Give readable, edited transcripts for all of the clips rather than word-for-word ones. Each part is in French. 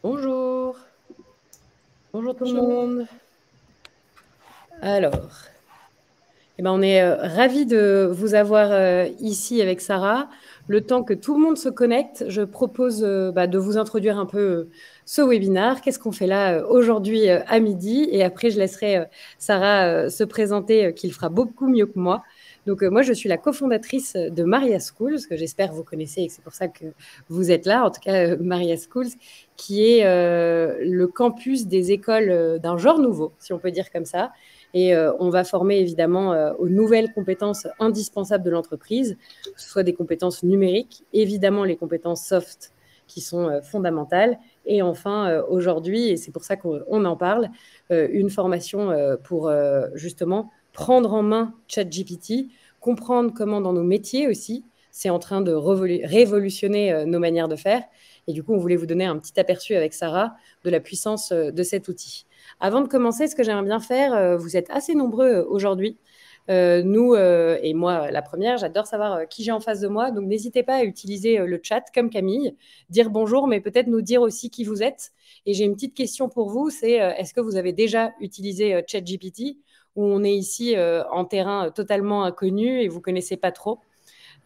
Bonjour, bonjour tout le Bonjour. monde. Alors, on est ravis de vous avoir ici avec Sarah. Le temps que tout le monde se connecte, je propose de vous introduire un peu ce webinaire. Qu'est-ce qu'on fait là aujourd'hui à midi? Et après, je laisserai Sarah se présenter, qu'il fera beaucoup mieux que moi. Donc, moi, je suis la cofondatrice de Maria Schools, que j'espère vous connaissez et que c'est pour ça que vous êtes là. En tout cas, Maria Schools, qui est le campus des écoles d'un genre nouveau, si on peut dire comme ça. Et on va former évidemment aux nouvelles compétences indispensables de l'entreprise, que ce soit des compétences numériques, évidemment les compétences soft qui sont fondamentales. Et enfin, aujourd'hui, et c'est pour ça qu'on en parle, une formation pour justement prendre en main ChatGPT, comprendre comment dans nos métiers aussi, c'est en train de révolutionner nos manières de faire. Et du coup, on voulait vous donner un petit aperçu avec Sarah de la puissance de cet outil. Avant de commencer, ce que j'aimerais bien faire, vous êtes assez nombreux aujourd'hui. Nous et moi, la première, j'adore savoir qui j'ai en face de moi. Donc, n'hésitez pas à utiliser le chat comme Camille, dire bonjour, mais peut-être nous dire aussi qui vous êtes. Et j'ai une petite question pour vous, c'est est-ce que vous avez déjà utilisé ChatGPT ou on est ici en terrain totalement inconnu et vous connaissez pas trop?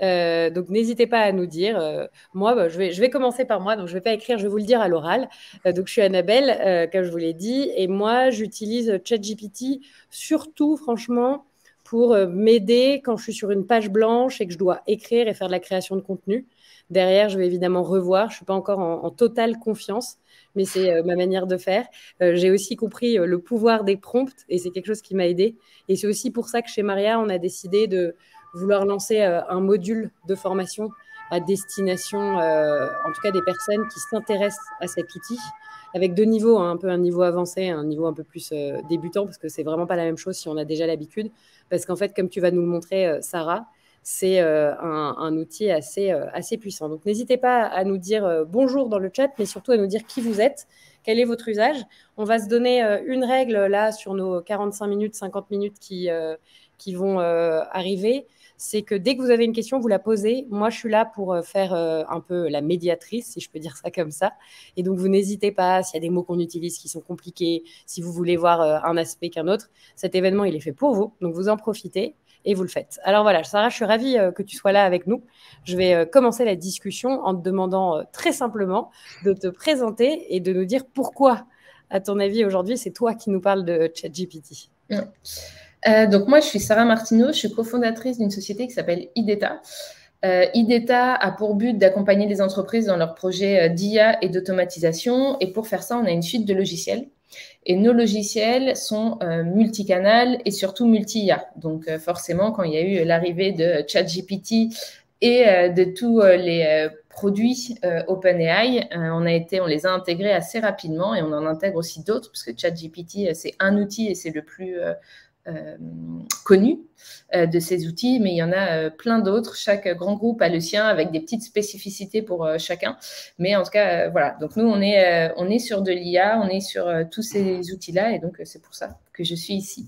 Donc, n'hésitez pas à nous dire. Moi, je vais commencer par moi. Donc, je ne vais pas écrire, je vais vous le dire à l'oral. Donc, je suis Annabelle, comme je vous l'ai dit. Et moi, j'utilise ChatGPT surtout, franchement, pour m'aider quand je suis sur une page blanche et que je dois écrire et faire de la création de contenu. Derrière, je vais évidemment revoir. Je ne suis pas encore en totale confiance, mais c'est ma manière de faire. J'ai aussi compris le pouvoir des prompts et c'est quelque chose qui m'a aidé. Et c'est aussi pour ça que chez Maria, on a décidé de vouloir lancer un module de formation à destination, en tout cas des personnes qui s'intéressent à cet outil, avec deux niveaux, hein, un peu un niveau avancé, un niveau un peu plus débutant, parce que c'est vraiment pas la même chose si on a déjà l'habitude. Parce qu'en fait, comme tu vas nous le montrer, Sarah, c'est un outil assez puissant. Donc, n'hésitez pas à nous dire bonjour dans le chat, mais surtout à nous dire qui vous êtes, quel est votre usage. On va se donner une règle là sur nos 45 minutes, 50 minutes qui vont arriver, c'est que dès que vous avez une question, vous la posez. Moi, je suis là pour faire un peu la médiatrice, si je peux dire ça comme ça. Et donc, vous n'hésitez pas, s'il y a des mots qu'on utilise qui sont compliqués, si vous voulez voir un aspect qu'un autre, cet événement, il est fait pour vous. Donc, vous en profitez et vous le faites. Alors voilà, Sarah, je suis ravie que tu sois là avec nous. Je vais commencer la discussion en te demandant très simplement de te présenter et de nous dire pourquoi, à ton avis, aujourd'hui, c'est toi qui nous parles de ChatGPT. Donc moi, je suis Sarah Martineau, je suis cofondatrice d'une société qui s'appelle IDETA. IDETA a pour but d'accompagner les entreprises dans leurs projets d'IA et d'automatisation. Et pour faire ça, on a une suite de logiciels. Et nos logiciels sont multicanal et surtout multi-IA. Donc forcément, quand il y a eu l'arrivée de ChatGPT et de tous les produits OpenAI, on les a intégrés assez rapidement et on en intègre aussi d'autres, parce que ChatGPT, c'est un outil et c'est le plus connu de ces outils, mais il y en a plein d'autres. Chaque grand groupe a le sien avec des petites spécificités pour chacun. Mais en tout cas, voilà. Donc nous, on est sur de l'IA, on est sur tous ces outils-là, et donc c'est pour ça que je suis ici.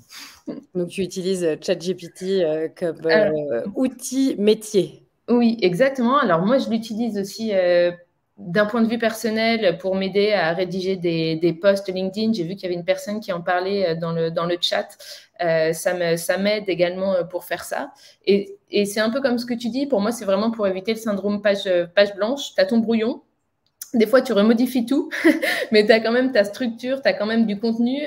Donc, tu utilises ChatGPT comme Alors, outil métier. oui, exactement. Alors moi, je l'utilise aussi d'un point de vue personnel pour m'aider à rédiger des posts LinkedIn. J'ai vu qu'il y avait une personne qui en parlait dans le chat. Ça m'aide également pour faire ça. Et c'est un peu comme ce que tu dis. Pour moi, c'est vraiment pour éviter le syndrome page blanche. Tu as ton brouillon. Des fois, tu remodifies tout, mais tu as quand même ta structure, tu as quand même du contenu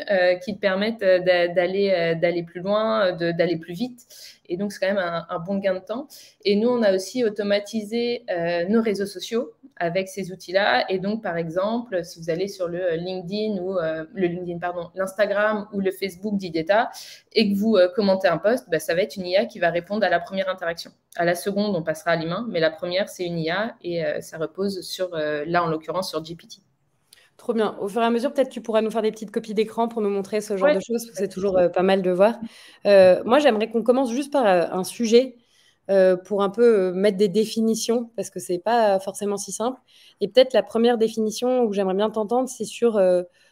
qui te permettent d'aller plus loin, d'aller plus vite. Et donc, c'est quand même un bon gain de temps. Et nous, on a aussi automatisé nos réseaux sociaux avec ces outils-là. Et donc, par exemple, si vous allez sur le LinkedIn ou l'Instagram ou le Facebook d'IDETA et que vous commentez un post, bah, ça va être une IA qui va répondre à la première interaction. À la seconde, on passera à l'humain, mais la première, c'est une IA et ça repose sur, là, en l'occurrence, sur GPT. Trop bien. Au fur et à mesure, peut-être tu pourras nous faire des petites copies d'écran pour nous montrer ce genre Ouais, de choses, parce que pas de c'est toujours souci. pas mal de voir. Moi, j'aimerais qu'on commence juste par un sujet pour un peu mettre des définitions, parce que c'est pas forcément si simple. Et peut-être la première définition où j'aimerais bien t'entendre, c'est sur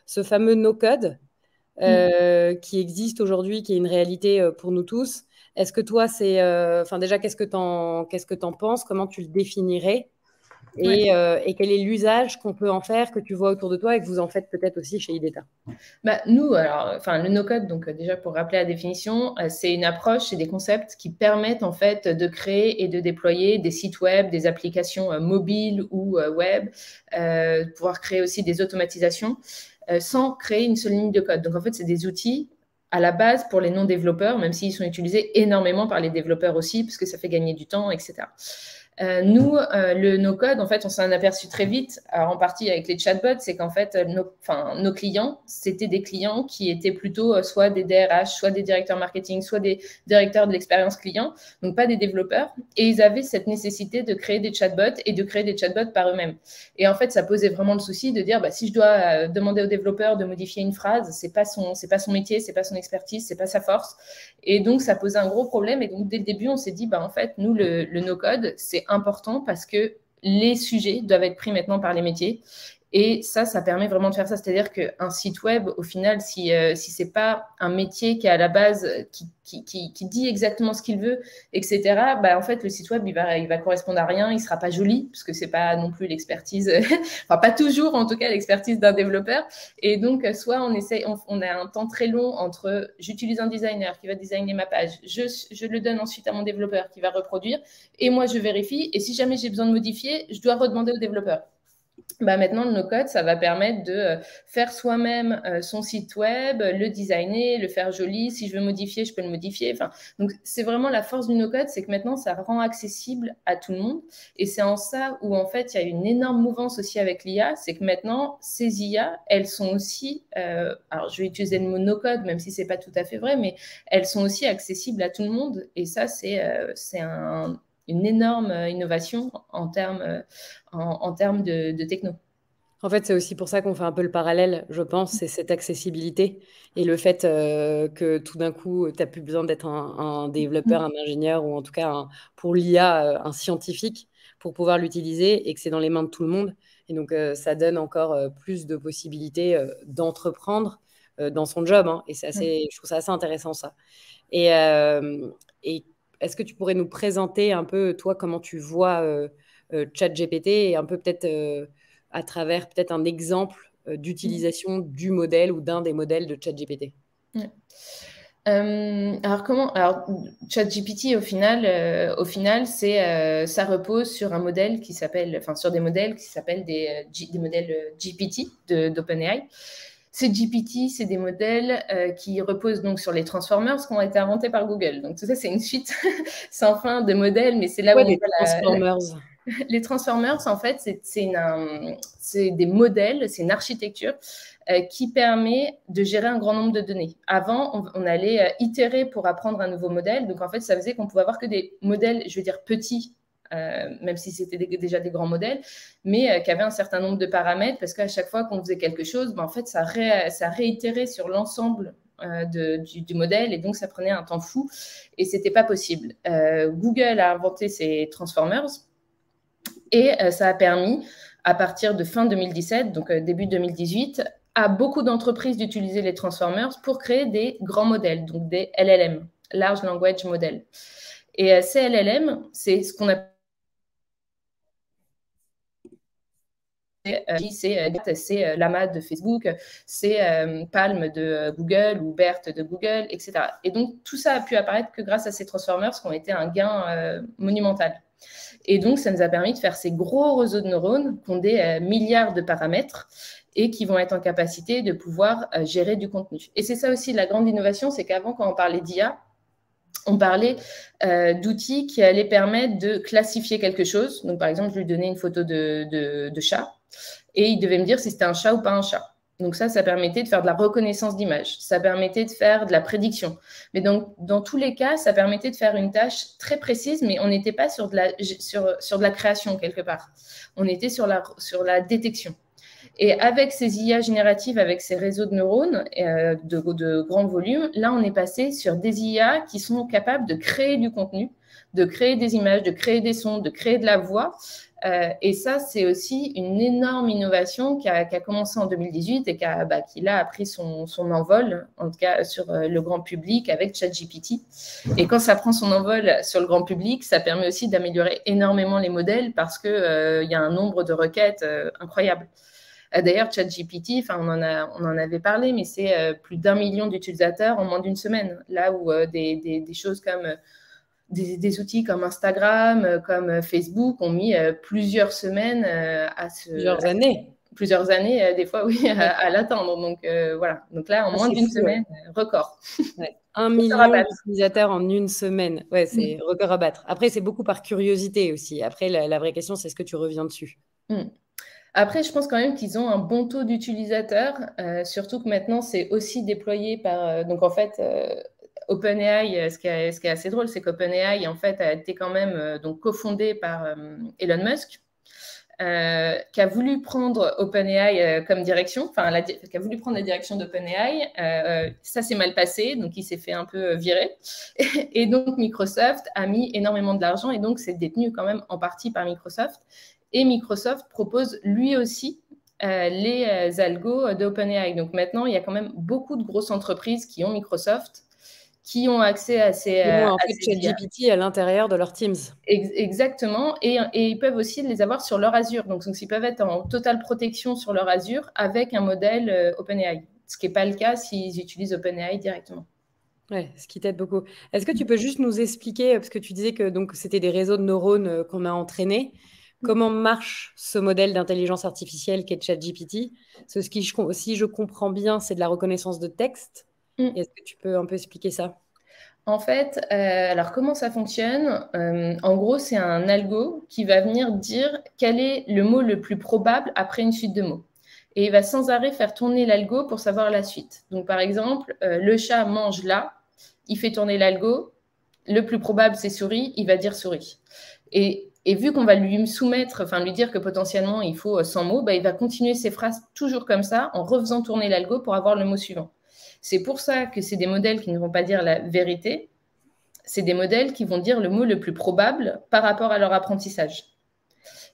ce fameux no-code Mm. qui existe aujourd'hui, qui est une réalité pour nous tous. Est-ce que toi, enfin déjà, qu'est-ce que t'en penses? Comment tu le définirais? et, et quel est l'usage qu'on peut en faire, que tu vois autour de toi et que vous en faites peut-être aussi chez IDETA? Nous, alors, enfin, le no-code, donc déjà pour rappeler la définition, c'est une approche, c'est des concepts qui permettent en fait de créer et de déployer des sites web, des applications mobiles ou web, pouvoir créer aussi des automatisations sans créer une seule ligne de code. Donc en fait, c'est des outils à la base pour les non-développeurs, même s'ils sont utilisés énormément par les développeurs aussi, parce que ça fait gagner du temps, etc. Le no-code, en fait, on s'en est aperçu très vite, alors en partie avec les chatbots, c'est qu'en fait, nos clients, c'était des clients qui étaient plutôt soit des DRH, soit des directeurs marketing, soit des directeurs de l'expérience client, donc pas des développeurs, et ils avaient cette nécessité de créer des chatbots et de créer des chatbots par eux-mêmes. Et en fait, ça posait vraiment le souci de dire, si je dois demander au développeur de modifier une phrase, c'est pas son métier, c'est pas son expertise, c'est pas sa force. Et donc, ça posait un gros problème. Et donc, dès le début, on s'est dit, en fait, nous, le no-code, c'est important parce que les sujets doivent être pris maintenant par les métiers. Et ça permet vraiment de faire ça. C'est-à-dire qu'un site web, au final, si ce n'est pas un métier qui est à la base, qui dit exactement ce qu'il veut, etc., en fait, le site web, il va correspondre à rien, il ne sera pas joli, parce que ce n'est pas non plus l'expertise, enfin, pas toujours, en tout cas, l'expertise d'un développeur. Et donc, soit on a un temps très long entre j'utilise un designer qui va designer ma page, je le donne ensuite à mon développeur qui va reproduire, et moi, je vérifie. Et si jamais j'ai besoin de modifier, je dois redemander au développeur. Maintenant, le no-code, ça va permettre de faire soi-même son site web, le designer, le faire joli. Si je veux modifier, je peux le modifier. Enfin, donc, c'est vraiment la force du no-code, c'est que maintenant, ça rend accessible à tout le monde. Et c'est en ça où, en fait, il y a une énorme mouvance aussi avec l'IA. C'est que maintenant, ces IA, elles sont aussi, alors je vais utiliser le mot no-code, même si ce n'est pas tout à fait vrai, mais elles sont aussi accessibles à tout le monde. Et ça, c'est une énorme innovation en termes de techno. En fait, c'est aussi pour ça qu'on fait un peu le parallèle, je pense, c'est cette accessibilité et le fait que tout d'un coup, tu n'as plus besoin d'être un développeur, un ingénieur ou en tout cas pour l'IA, un scientifique pour pouvoir l'utiliser et que c'est dans les mains de tout le monde. Et donc, ça donne encore plus de possibilités d'entreprendre dans son job. Et je trouve ça assez intéressant, ça. Et, et est-ce que tu pourrais nous présenter un peu, toi, comment tu vois ChatGPT et un peu peut-être à travers peut-être un exemple d'utilisation du modèle ou d'un des modèles de ChatGPT? Ouais. Alors ChatGPT au final, ça repose sur un modèle qui s'appelle, sur des modèles qui s'appellent des modèles GPT d'OpenAI. Ces GPT, c'est des modèles qui reposent donc sur les transformers qui ont été inventés par Google. Donc tout ça, c'est une suite sans fin de modèles, mais c'est là où des transformers. Les transformers, en fait, c'est des modèles, c'est une architecture qui permet de gérer un grand nombre de données. Avant, on allait itérer pour apprendre un nouveau modèle. Donc, en fait, ça faisait qu'on pouvait avoir que des modèles, je veux dire, petits, même si c'était déjà des grands modèles, mais qui avaient un certain nombre de paramètres, parce qu'à chaque fois qu'on faisait quelque chose, en fait, ça réitérait sur l'ensemble du modèle, et donc ça prenait un temps fou, et c'était pas possible. Google a inventé ces transformers, et ça a permis, à partir de fin 2017, donc début 2018, à beaucoup d'entreprises d'utiliser les transformers pour créer des grands modèles, donc des LLM, Large Language Model. Et ces LLM, c'est ce qu'on appelle c'est Llama de Facebook, c'est Palm de Google ou BERT de Google, etc. Et donc, tout ça a pu apparaître que grâce à ces transformers qui ont été un gain monumental. Et donc, ça nous a permis de faire ces gros réseaux de neurones qui ont des milliards de paramètres et qui vont être en capacité de pouvoir gérer du contenu. Et c'est ça aussi la grande innovation, c'est qu'avant, quand on parlait d'IA, on parlait d'outils qui allaient permettre de classifier quelque chose. Donc, par exemple, je lui donnais une photo de chat et il devait me dire si c'était un chat ou pas un chat. Donc ça permettait de faire de la reconnaissance d'image. Ça permettait de faire de la prédiction. Mais donc, dans tous les cas, ça permettait de faire une tâche très précise, mais on n'était pas sur de la création quelque part. On était sur la détection. Et avec ces IA génératives, avec ces réseaux de neurones de grand volume, là, on est passé sur des IA qui sont capables de créer du contenu, de créer des images, de créer des sons, de créer de la voix. Et ça, c'est aussi une énorme innovation qui a commencé en 2018 et qui là a pris son envol, en tout cas sur le grand public avec ChatGPT. Et quand ça prend son envol sur le grand public, ça permet aussi d'améliorer énormément les modèles parce qu'il y a un nombre de requêtes incroyable. D'ailleurs, ChatGPT, on en avait parlé, mais c'est plus d'1 million d'utilisateurs en moins d'une semaine. Là où des choses comme des outils comme Instagram, comme Facebook ont mis plusieurs semaines Plusieurs années, des fois, oui, à l'atteindre. Donc, voilà. Donc là, en moins d'une semaine, record. Ouais. 1 million d'utilisateurs en une semaine. Ouais, c'est record à battre. Après, c'est beaucoup par curiosité aussi. Après, la vraie question, c'est est-ce que tu reviens dessus? Après, je pense quand même qu'ils ont un bon taux d'utilisateurs, surtout que maintenant, c'est aussi déployé par... donc, en fait, OpenAI, ce qui est assez drôle, c'est qu'OpenAI, en fait, a été quand même cofondé par Elon Musk, qui a voulu prendre OpenAI comme direction, qui a voulu prendre la direction d'OpenAI. Ça s'est mal passé, donc il s'est fait un peu virer. Et donc, Microsoft a mis énormément de l'argent, et donc c'est détenu quand même en partie par Microsoft. Et Microsoft propose lui aussi les algos d'OpenAI. Donc maintenant, il y a quand même beaucoup de grosses entreprises qui ont Microsoft, qui ont accès à ces... en fait, ChatGPT à l'intérieur de leur Teams. Exactement. Et ils peuvent aussi les avoir sur leur Azure. Donc, ils peuvent être en totale protection sur leur Azure avec un modèle OpenAI. Ce qui n'est pas le cas s'ils utilisent OpenAI directement. Ouais, ce qui t'aide beaucoup. Est-ce que tu peux juste nous expliquer, parce que tu disais que c'était des réseaux de neurones qu'on a entraînés, comment marche ce modèle d'intelligence artificielle qu'est ChatGPT? Si je comprends bien, c'est de la reconnaissance de texte. Est-ce que tu peux un peu expliquer ça? En fait, alors comment ça fonctionne? En gros, c'est un algo qui va venir dire quel est le mot le plus probable après une suite de mots. Et il va sans arrêt faire tourner l'algo pour savoir la suite. Donc, par exemple, le chat mange là, il fait tourner l'algo. Le plus probable, c'est souris, il va dire souris. Et vu qu'on va lui soumettre, lui dire que potentiellement il faut 100 mots, il va continuer ses phrases toujours comme ça, en refaisant tourner l'algo pour avoir le mot suivant. C'est pour ça que c'est des modèles qui ne vont pas dire la vérité, c'est des modèles qui vont dire le mot le plus probable par rapport à leur apprentissage.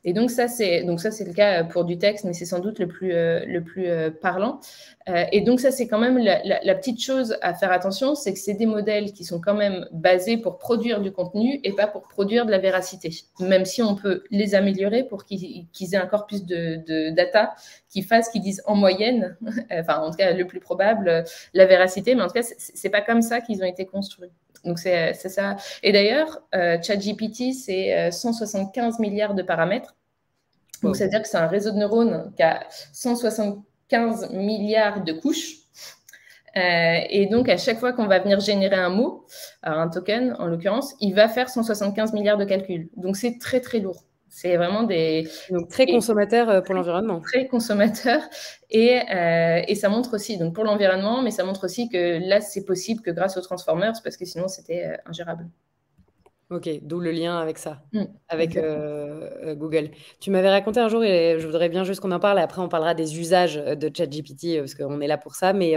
Et donc ça, c'est le cas pour du texte, mais c'est sans doute le plus parlant. Et donc ça, c'est quand même la petite chose à faire attention, c'est que c'est des modèles qui sont quand même basés pour produire du contenu et pas pour produire de la véracité. Même si on peut les améliorer pour qu'ils aient un corpus de data qu'ils disent en moyenne, en tout cas le plus probable, la véracité, mais en tout cas, c'est pas comme ça qu'ils ont été construits. Donc, c'est ça. Et d'ailleurs, ChatGPT, c'est 175 milliards de paramètres. Donc, c'est-à-dire que c'est un réseau de neurones qui a 175 milliards de couches. Et donc, à chaque fois qu'on va venir générer un mot, alors un token en l'occurrence, il va faire 175 milliards de calculs. Donc, c'est très, très lourd. C'est vraiment Donc, très consommateur pour l'environnement. Très consommateur. Et ça montre aussi, donc pour l'environnement, mais ça montre aussi que là, c'est possible que grâce aux Transformers, parce que sinon, c'était ingérable. Ok, d'où le lien avec ça, avec Google. Tu m'avais raconté un jour, et je voudrais bien juste qu'on en parle, et après on parlera des usages de ChatGPT, parce qu'on est là pour ça, mais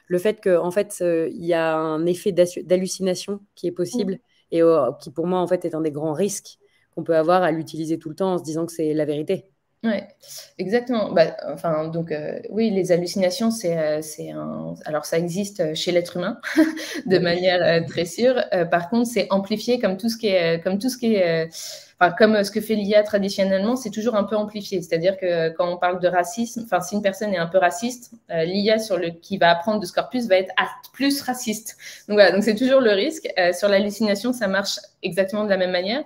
le fait qu'en fait, il y a un effet d'hallucination qui est possible, et qui pour moi, en fait, est un des grands risques qu'on peut avoir à l'utiliser tout le temps en se disant que c'est la vérité. Oui, exactement. Oui, les hallucinations, alors ça existe chez l'être humain de manière très sûre. Par contre, c'est amplifié comme tout ce qui est, comme ce que fait l'IA traditionnellement, c'est toujours un peu amplifié. C'est-à-dire que quand on parle de racisme, si une personne est un peu raciste, l'IA qui va apprendre de ce corpus va être plus raciste. Donc voilà, donc c'est toujours le risque. Sur l'hallucination, ça marche exactement de la même manière.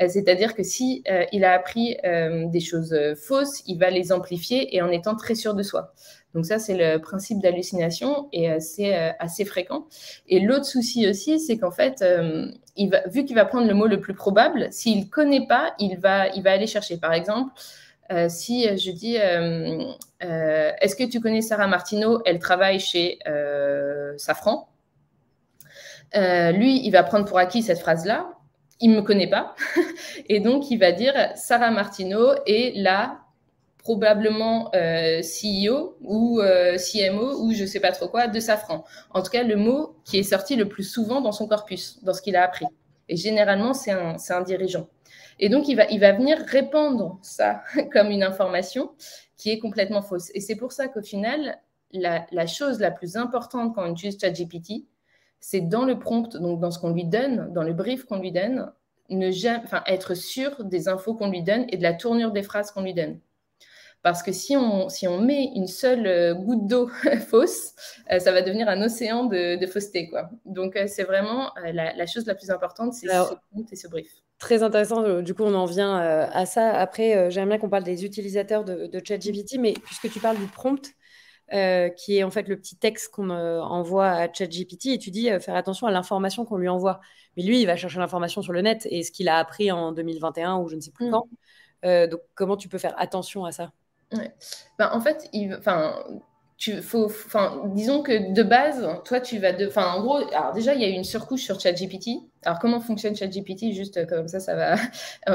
C'est-à-dire que si il a appris des choses fausses, il va les amplifier et en étant très sûr de soi. Donc ça, c'est le principe d'hallucination et c'est assez fréquent. Et l'autre souci aussi, c'est qu'en fait, vu qu'il va prendre le mot le plus probable, s'il ne connaît pas, il va aller chercher. Par exemple, si je dis est-ce que tu connais Sarah Martineau? Elle travaille chez Safran. Lui, il va prendre pour acquis cette phrase-là. Il ne me connaît pas. Et donc, il va dire Sarah Martineau est la probablement CEO ou CMO ou je ne sais pas trop quoi de Safran. En tout cas, le mot qui est sorti le plus souvent dans son corpus, dans ce qu'il a appris. Et généralement, c'est un dirigeant. Et donc, il va venir répandre ça comme une information qui est complètement fausse. Et c'est pour ça qu'au final, la chose la plus importante quand on utilise ChatGPT, c'est dans le prompt, donc dans ce qu'on lui donne, dans le brief qu'on lui donne, être sûr des infos qu'on lui donne et de la tournure des phrases qu'on lui donne. Parce que si on met une seule goutte d'eau fausse, ça va devenir un océan de fausseté, quoi. Donc, c'est vraiment la chose la plus importante, c'est ce prompt et ce brief. Très intéressant. Du coup, on en vient à ça. Après, j'aime bien qu'on parle des utilisateurs de ChatGPT, mais puisque tu parles du prompt, qui est en fait le petit texte qu'on envoie à ChatGPT, et tu dis faire attention à l'information qu'on lui envoie. Mais lui, il va chercher l'information sur le net et ce qu'il a appris en 2021 ou je ne sais plus quand. Donc, comment tu peux faire attention à ça? Ouais. Ben, en fait, disons que de base, toi, tu vas en gros, alors déjà, il y a eu une surcouche sur ChatGPT. Alors, comment fonctionne ChatGPT? Juste comme ça va.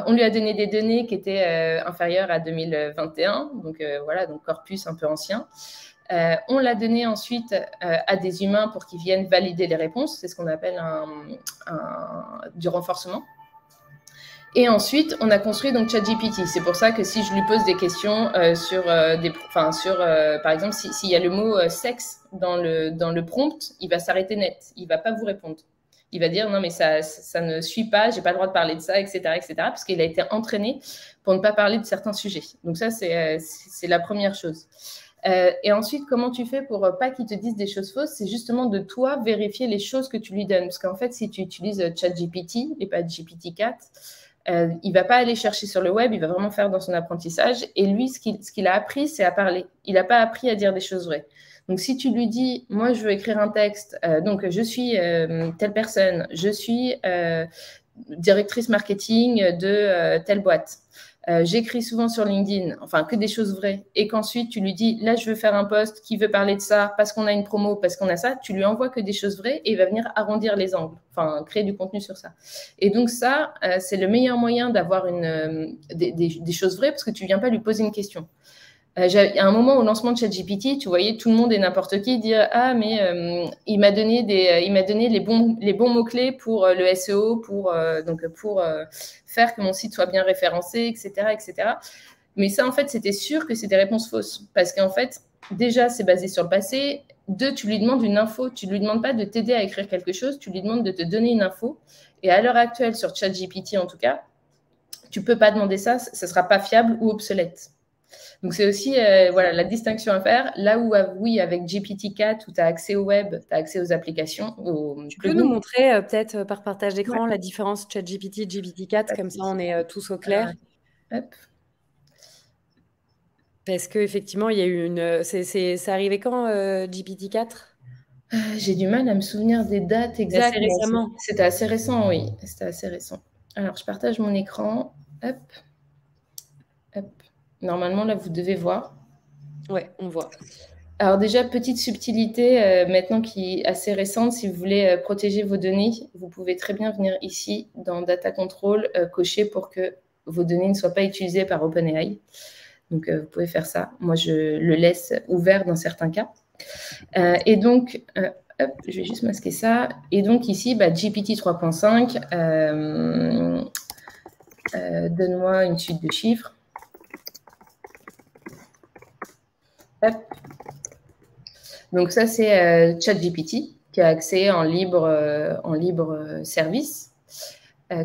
On lui a donné des données qui étaient inférieures à 2021, donc voilà, donc corpus un peu ancien. On l'a donné ensuite à des humains pour qu'ils viennent valider les réponses. C'est ce qu'on appelle du renforcement. Et ensuite, on a construit donc ChatGPT. C'est pour ça que si je lui pose des questions par exemple, s'il y a le mot sexe dans le prompt, il va s'arrêter net. Il va pas vous répondre. Il va dire non mais ça ne suit pas, j'ai pas le droit de parler de ça, etc., etc. Parce qu'il a été entraîné pour ne pas parler de certains sujets. Donc ça c'est la première chose. Et ensuite, comment tu fais pour pas qu'il te dise des choses fausses? C'est justement de toi vérifier les choses que tu lui donnes. Parce qu'en fait, si tu utilises ChatGPT et pas GPT-4, il va pas aller chercher sur le web, il va vraiment faire dans son apprentissage. Et lui, ce qu'il a appris, c'est à parler. Il n'a pas appris à dire des choses vraies. Donc, si tu lui dis, moi, je veux écrire un texte, donc je suis telle personne, je suis directrice marketing de telle boîte. J'écris souvent sur LinkedIn, enfin que des choses vraies, et qu'ensuite tu lui dis, là je veux faire un post qui veut parler de ça, parce qu'on a une promo, parce qu'on a ça, tu lui envoies que des choses vraies, et il va venir arrondir les angles, enfin créer du contenu sur ça. Et donc ça, c'est le meilleur moyen d'avoir des choses vraies, parce que tu viens pas lui poser une question. Il y a un moment au lancement de ChatGPT, tu voyais tout le monde et n'importe qui dire ah mais il m'a donné les bons mots clés pour le SEO pour faire que mon site soit bien référencé, etc., etc. Mais ça en fait c'était sûr que c'est des réponses fausses parce qu'en fait déjà c'est basé sur le passé. Deux, tu lui demandes une info, tu lui demandes pas de t'aider à écrire quelque chose, tu lui demandes de te donner une info. Et à l'heure actuelle sur ChatGPT en tout cas, tu peux pas demander ça, ça sera pas fiable ou obsolète. Donc, c'est aussi la distinction à faire. Là où, oui, avec GPT-4, où tu as accès au web, tu as accès aux applications. Tu peux nous montrer peut-être par partage d'écran la différence ChatGPT et GPT-4, comme ça on est tous au clair. Hop. Parce qu'effectivement, il y a eu c'est arrivé quand, GPT-4 ? J'ai du mal à me souvenir des dates exactes. Assez récemment. C'était assez récent, oui. C'était assez récent. Alors, je partage mon écran. Hop. Hop. Normalement, là, vous devez voir. Ouais, on voit. Alors déjà, petite subtilité, maintenant qui est assez récente, si vous voulez protéger vos données, vous pouvez très bien venir ici dans Data Control, cocher pour que vos données ne soient pas utilisées par OpenAI. Donc, vous pouvez faire ça. Moi, je le laisse ouvert dans certains cas. Et donc, hop, je vais juste masquer ça. Et donc ici, GPT 3.5, donne-moi une suite de chiffres. Hop. Donc ça, c'est ChatGPT qui a accès en libre service,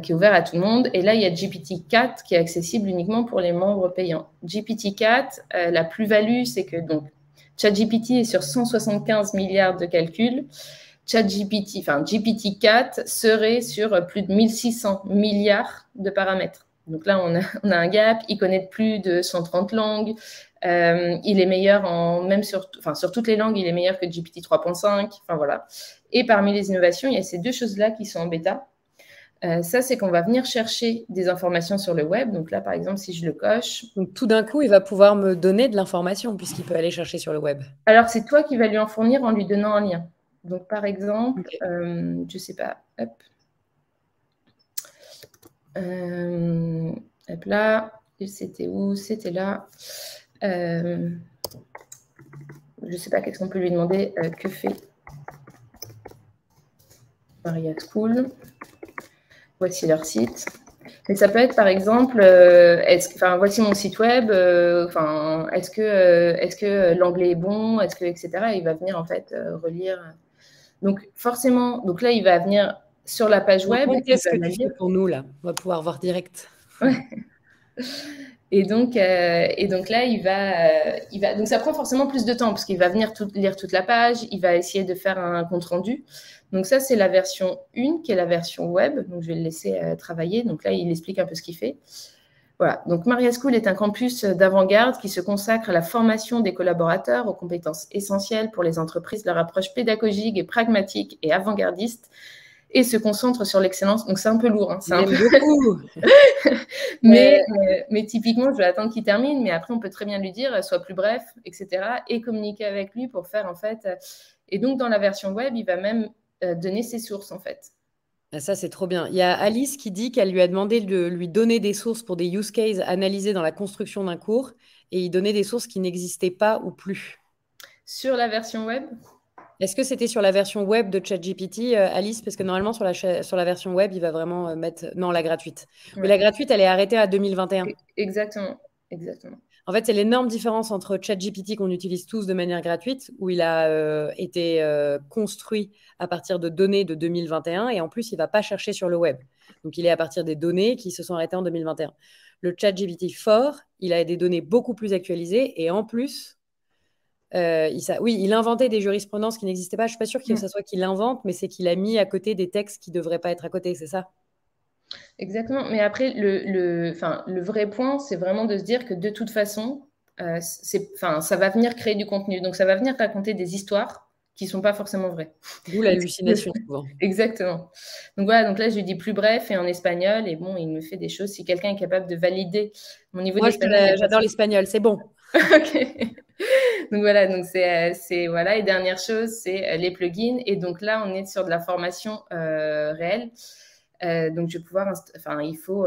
qui est ouvert à tout le monde. Et là, il y a GPT-4 qui est accessible uniquement pour les membres payants. GPT-4, la plus-value, c'est que donc ChatGPT est sur 175 milliards de calculs. GPT-4 serait sur plus de 1600 milliards de paramètres. Donc là, on a un gap. Il connaît plus de 130 langues. Il est meilleur sur toutes les langues, il est meilleur que GPT 3.5. Enfin voilà. Et parmi les innovations, il y a ces deux choses-là qui sont en bêta. Ça, c'est qu'on va venir chercher des informations sur le web. Donc là, par exemple, si je le coche. Donc tout d'un coup, il va pouvoir me donner de l'information puisqu'il peut aller chercher sur le web. Alors, c'est toi qui vas lui en fournir en lui donnant un lien. Donc, par exemple, okay. Je ne sais pas. Hop. Hop là. C'était où? C'était là. Je ne sais pas, qu'est-ce qu'on peut lui demander? Que fait Maria School? voici leur site. Et ça peut être, par exemple, voici mon site web, est-ce que l'anglais est bon, etc. Et il va venir, en fait, relire. Donc, forcément, là, il va venir sur la page web. Qu'est-ce que tu fais pour nous, là? On va pouvoir voir direct. Ouais. Et donc là, il va. Donc, ça prend forcément plus de temps parce qu'il va venir lire toute la page, il va essayer de faire un compte rendu. Donc, ça, c'est la version 1, qui est la version web. Donc, je vais le laisser travailler. Donc, là, il explique un peu ce qu'il fait. Voilà. Donc, Maria School est un campus d'avant-garde qui se consacre à la formation des collaborateurs aux compétences essentielles pour les entreprises. Leur approche pédagogique et pragmatique et avant-gardiste et se concentre sur l'excellence. Donc, c'est un peu lourd. Hein. C'est un peu... beaucoup. mais typiquement, je vais attendre qu'il termine. Mais après, on peut très bien lui dire, sois plus bref, etc. Et communiquer avec lui pour faire, en fait... Et donc, dans la version web, il va même donner ses sources, en fait. Ça, c'est trop bien. Il y a Alice qui dit qu'elle lui a demandé de lui donner des sources pour des use cases analysés dans la construction d'un cours et il donnait des sources qui n'existaient pas ou plus. Sur la version web? Est-ce que c'était sur la version web de ChatGPT, Alice? Parce que normalement, sur la version web, il va vraiment mettre... Non, la gratuite. Ouais. Mais la gratuite, elle est arrêtée à 2021. Exactement. En fait, c'est l'énorme différence entre ChatGPT qu'on utilise tous de manière gratuite, où il a été construit à partir de données de 2021, et en plus, il ne va pas chercher sur le web. Donc, il est à partir des données qui se sont arrêtées en 2021. Le ChatGPT 4, il a des données beaucoup plus actualisées, et en plus, il inventait des jurisprudences qui n'existaient pas. Je ne suis pas sûre que ce soit qu'il invente, mais c'est qu'il a mis à côté des textes qui ne devraient pas être à côté, c'est ça? Exactement. Mais après, le vrai point, c'est vraiment de se dire que de toute façon, ça va venir créer du contenu. Donc, ça va venir raconter des histoires qui ne sont pas forcément vraies. D'où l'hallucination, souvent. Exactement. Donc, voilà. Donc là, je lui dis plus bref et en espagnol. Et bon, il me fait des choses. Si quelqu'un est capable de valider mon niveau d'espagnol. J'adore l'espagnol, c'est bon. OK. Donc voilà, donc voilà. Et dernière chose, c'est les plugins. Et donc là, on est sur de la formation réelle. Donc, je vais pouvoir, il faut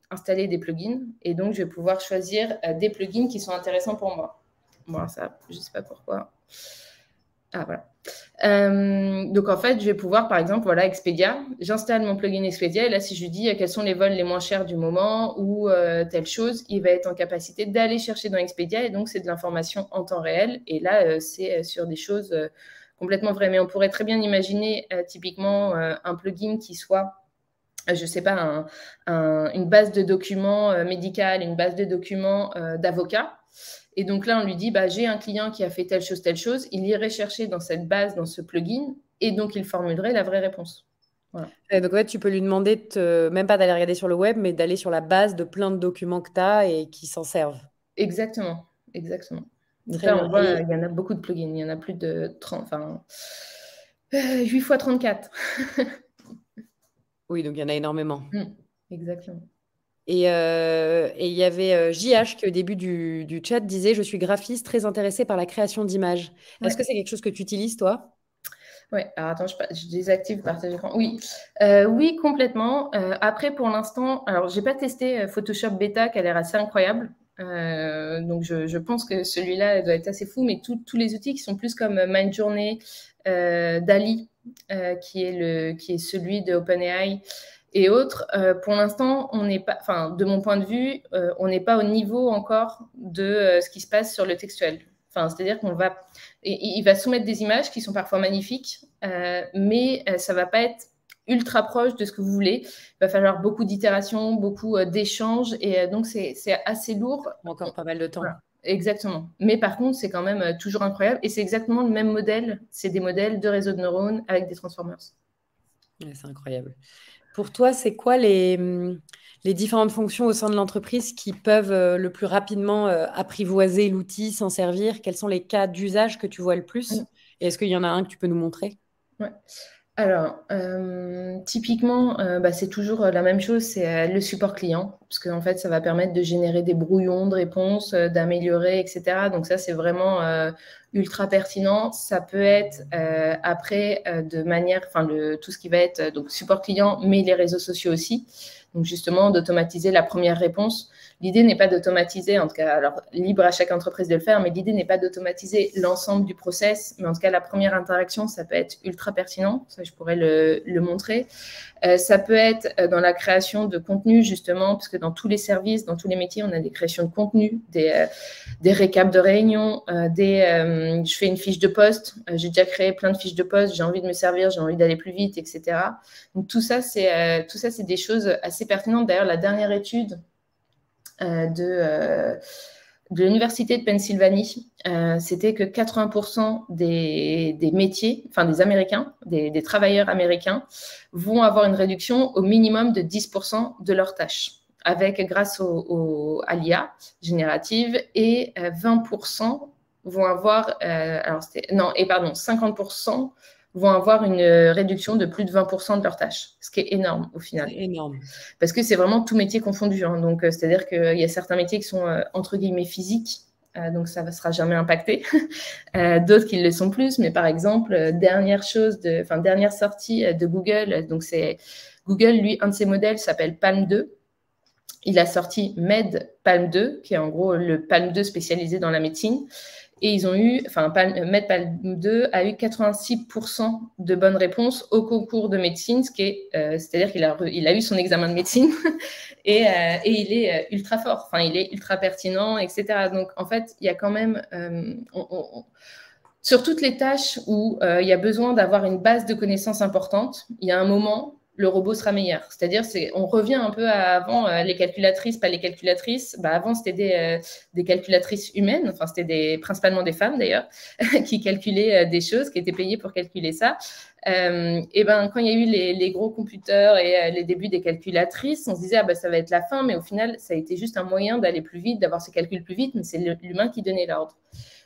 installer des plugins et donc je vais pouvoir choisir des plugins qui sont intéressants pour moi. Bon, ça, je ne sais pas pourquoi. Ah, voilà. Donc, en fait, je vais pouvoir, par exemple, voilà, Expedia. J'installe mon plugin Expedia et là, si je lui dis quels sont les vols les moins chers du moment ou telle chose, il va être en capacité d'aller chercher dans Expedia et donc, c'est de l'information en temps réel. Et là, c'est sur des choses complètement vraies. Mais on pourrait très bien imaginer typiquement un plugin qui soit je ne sais pas, une base de documents médicale, une base de documents d'avocats. Et donc là, on lui dit, j'ai un client qui a fait telle chose. Il irait chercher dans cette base, dans ce plugin, et donc il formulerait la vraie réponse. Voilà. Et donc, ouais, tu peux lui demander, même pas d'aller regarder sur le web, mais d'aller sur la base de plein de documents que tu as et qui s'en servent. Exactement. Donc là, on voit, il y en a beaucoup de plugins. Il y en a plus de 30, 8 x 34. Oui, donc il y en a énormément. Exactement. Et il y avait JH qui, au début du chat, disait « Je suis graphiste très intéressée par la création d'images ». Ouais. Est-ce que c'est quelque chose que tu utilises, toi? Oui, alors attends, je désactive partage d'écran. Oui, oui, complètement. Après, pour l'instant, alors j'ai pas testé Photoshop Beta qui a l'air assez incroyable. Donc je pense que celui-là doit être assez fou, mais tous les outils qui sont plus comme Midjourney, DALL-E, qui est celui de OpenAI et autres, pour l'instant, on n'est pas, de mon point de vue, on n'est pas au niveau encore de ce qui se passe sur le textuel. C'est-à-dire il va soumettre des images qui sont parfois magnifiques, mais ça va pas être ultra proche de ce que vous voulez. Il va falloir beaucoup d'itérations, beaucoup d'échanges, et donc c'est assez lourd. Encore pas mal de temps. Voilà. Exactement. Mais par contre, c'est quand même toujours incroyable, et c'est exactement le même modèle. C'est des modèles de réseaux de neurones avec des transformers. Ouais, c'est incroyable. Pour toi, c'est quoi les différentes fonctions au sein de l'entreprise qui peuvent le plus rapidement apprivoiser l'outil, s'en servir? Quels sont les cas d'usage que tu vois le plus? Et est-ce qu'il y en a un que tu peux nous montrer? Ouais. Alors, typiquement, c'est toujours la même chose, c'est le support client, parce qu'en fait, ça va permettre de générer des brouillons de réponses, d'améliorer, etc. Donc ça, c'est vraiment ultra pertinent. Ça peut être après de manière, tout ce qui va être donc support client, mais les réseaux sociaux aussi. Donc, justement, d'automatiser la première réponse. L'idée n'est pas d'automatiser, en tout cas, alors libre à chaque entreprise de le faire, mais l'idée n'est pas d'automatiser l'ensemble du process. Mais en tout cas, la première interaction, ça peut être ultra pertinent. Ça, je pourrais le montrer. Ça peut être dans la création de contenu, justement, parce que dans tous les services, dans tous les métiers, on a des créations de contenu, des récaps de réunions, je fais une fiche de poste, j'ai déjà créé plein de fiches de poste, j'ai envie de me servir, j'ai envie d'aller plus vite, etc. Donc, tout ça, c'est des choses assez pertinentes. D'ailleurs, la dernière étude de l'Université de Pennsylvanie, c'était que 80% des métiers, enfin des Américains, des travailleurs américains, vont avoir une réduction au minimum de 10% de leurs tâches, grâce à l'IA générative, et 20% vont avoir, 50% vont avoir une réduction de plus de 20% de leurs tâches, ce qui est énorme au final. C'est énorme. Parce que c'est vraiment tout métier confondu. Hein. Donc, c'est-à-dire qu'il y a certains métiers qui sont, entre guillemets, physiques, donc ça ne sera jamais impacté. D'autres qui le sont plus, mais par exemple, dernière sortie de Google, donc c'est Google, lui, un de ses modèles s'appelle Palm 2. Il a sorti Med Palm 2, qui est en gros le Palm 2 spécialisé dans la médecine. Et ils ont eu, Med Palm 2 a eu 86% de bonnes réponses au concours de médecine, c'est-à-dire qu'il a eu son examen de médecine et il est ultra fort, il est ultra pertinent, etc. Donc, en fait, il y a quand même, sur toutes les tâches où il y a besoin d'avoir une base de connaissances importante, il y a un moment, le robot sera meilleur. C'est-à-dire, on revient un peu à avant, les calculatrices, pas les calculatrices. Avant, c'était des calculatrices humaines, c'était principalement des femmes d'ailleurs, qui calculaient des choses, qui étaient payées pour calculer ça. Quand il y a eu les gros computers et les débuts des calculatrices, on se disait, ça va être la fin, mais au final, ça a été juste un moyen d'aller plus vite, d'avoir ces calculs plus vite, mais c'est l'humain qui donnait l'ordre.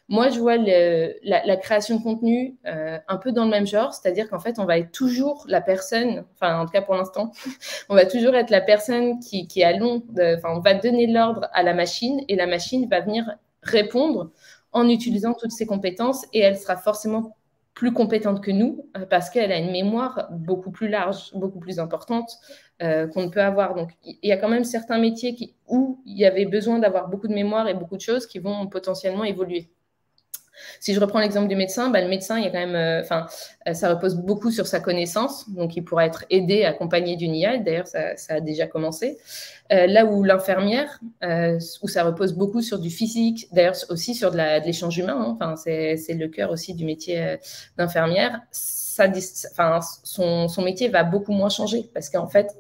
Moi, je vois la création de contenu un peu dans le même genre, c'est-à-dire qu'en fait, on va être toujours la personne, en tout cas pour l'instant, on va toujours être la personne qui on va donner l'ordre à la machine et la machine va venir répondre en utilisant toutes ses compétences et elle sera forcément plus compétente que nous parce qu'elle a une mémoire beaucoup plus large, beaucoup plus importante qu'on ne peut avoir. Donc, il y a quand même certains métiers où il y avait besoin d'avoir beaucoup de mémoire et beaucoup de choses qui vont potentiellement évoluer. Si je reprends l'exemple du médecin, le médecin, il y a quand même, ça repose beaucoup sur sa connaissance, donc il pourra être aidé, accompagné d'une IA. D'ailleurs, ça a déjà commencé. Là où l'infirmière, où ça repose beaucoup sur du physique, d'ailleurs aussi sur de l'échange humain. Hein, c'est le cœur aussi du métier d'infirmière. Son métier va beaucoup moins changer parce qu'en fait,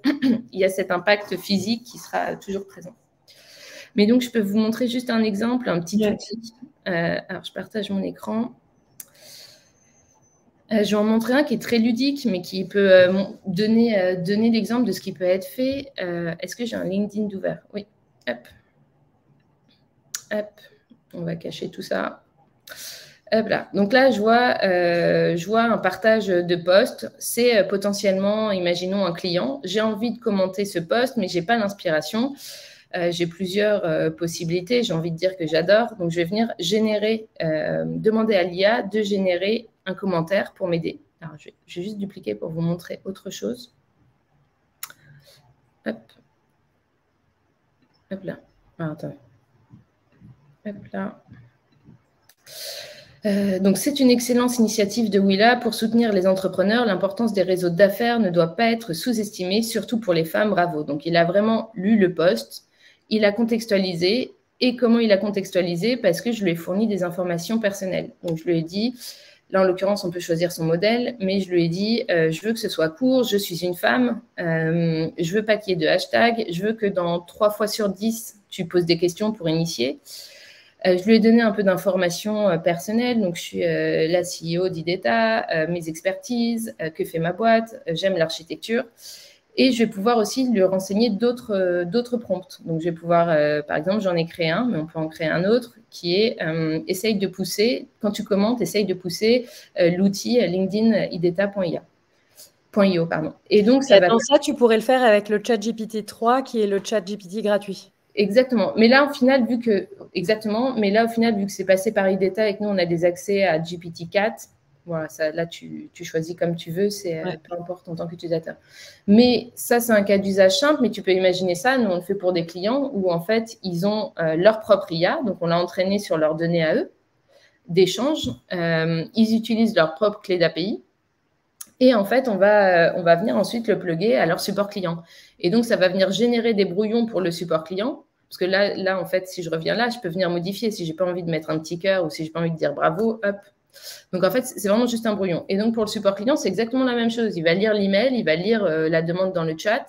il y a cet impact physique qui sera toujours présent. Mais donc, je peux vous montrer juste un exemple, un petit outil. Alors, je partage mon écran. Je vais en montrer un qui est très ludique, mais qui peut donner l'exemple de ce qui peut être fait. Est-ce que j'ai un LinkedIn d'ouvert? Oui. Hop. Hop. On va cacher tout ça. Hop là. Donc là, je vois un partage de post. C'est potentiellement, imaginons, un client. J'ai envie de commenter ce post, mais je n'ai pas l'inspiration. J'ai plusieurs possibilités. J'ai envie de dire que j'adore. Donc, je vais venir demander à l'IA de générer un commentaire pour m'aider. Alors, je vais juste dupliquer pour vous montrer autre chose. Hop. Hop là. Ah, attendez. Hop là. Donc, c'est une excellente initiative de Willa pour soutenir les entrepreneurs. L'importance des réseaux d'affaires ne doit pas être sous-estimée, surtout pour les femmes. Bravo. Donc, il a vraiment lu le post. Il a contextualisé. Et comment il a contextualisé? Parce que je lui ai fourni des informations personnelles. Donc, je lui ai dit, là, en l'occurrence, on peut choisir son modèle, mais je lui ai dit, je veux que ce soit court, je suis une femme, je veux pas qu'il y ait de hashtag, je veux que dans 3 fois sur 10, tu poses des questions pour initier. Je lui ai donné un peu d'informations personnelles. Donc, je suis la CEO d'IDETA, mes expertises, que fait ma boîte, j'aime l'architecture. Et je vais pouvoir aussi lui renseigner d'autres prompts. Donc, je vais pouvoir, par exemple, j'en ai créé un, mais on peut en créer un autre, qui est essaye de pousser, quand tu commentes, essaye de pousser l'outil LinkedIn IDETA.io. Et donc, ça tu pourrais le faire avec le ChatGPT 3, qui est le ChatGPT gratuit. Exactement. Mais là, au final, vu que c'est passé par IDETA et que nous, on a des accès à GPT-4, Voilà, ça, là, tu choisis comme tu veux, c'est peu importe en tant qu'utilisateur. Mais ça, c'est un cas d'usage simple, mais tu peux imaginer ça, nous, on le fait pour des clients où, en fait, ils ont leur propre IA, donc on l'a entraîné sur leurs données à eux, d'échange. Ils utilisent leur propre clé d'API. Et en fait, on va venir ensuite le plugger à leur support client. Et donc, ça va venir générer des brouillons pour le support client. Parce que là, en fait, si je reviens là, je peux venir modifier. Si je n'ai pas envie de mettre un petit cœur ou si je n'ai pas envie de dire bravo, hop. Donc, en fait, c'est vraiment juste un brouillon. Et donc, pour le support client, c'est exactement la même chose. Il va lire l'email, il va lire la demande dans le chat.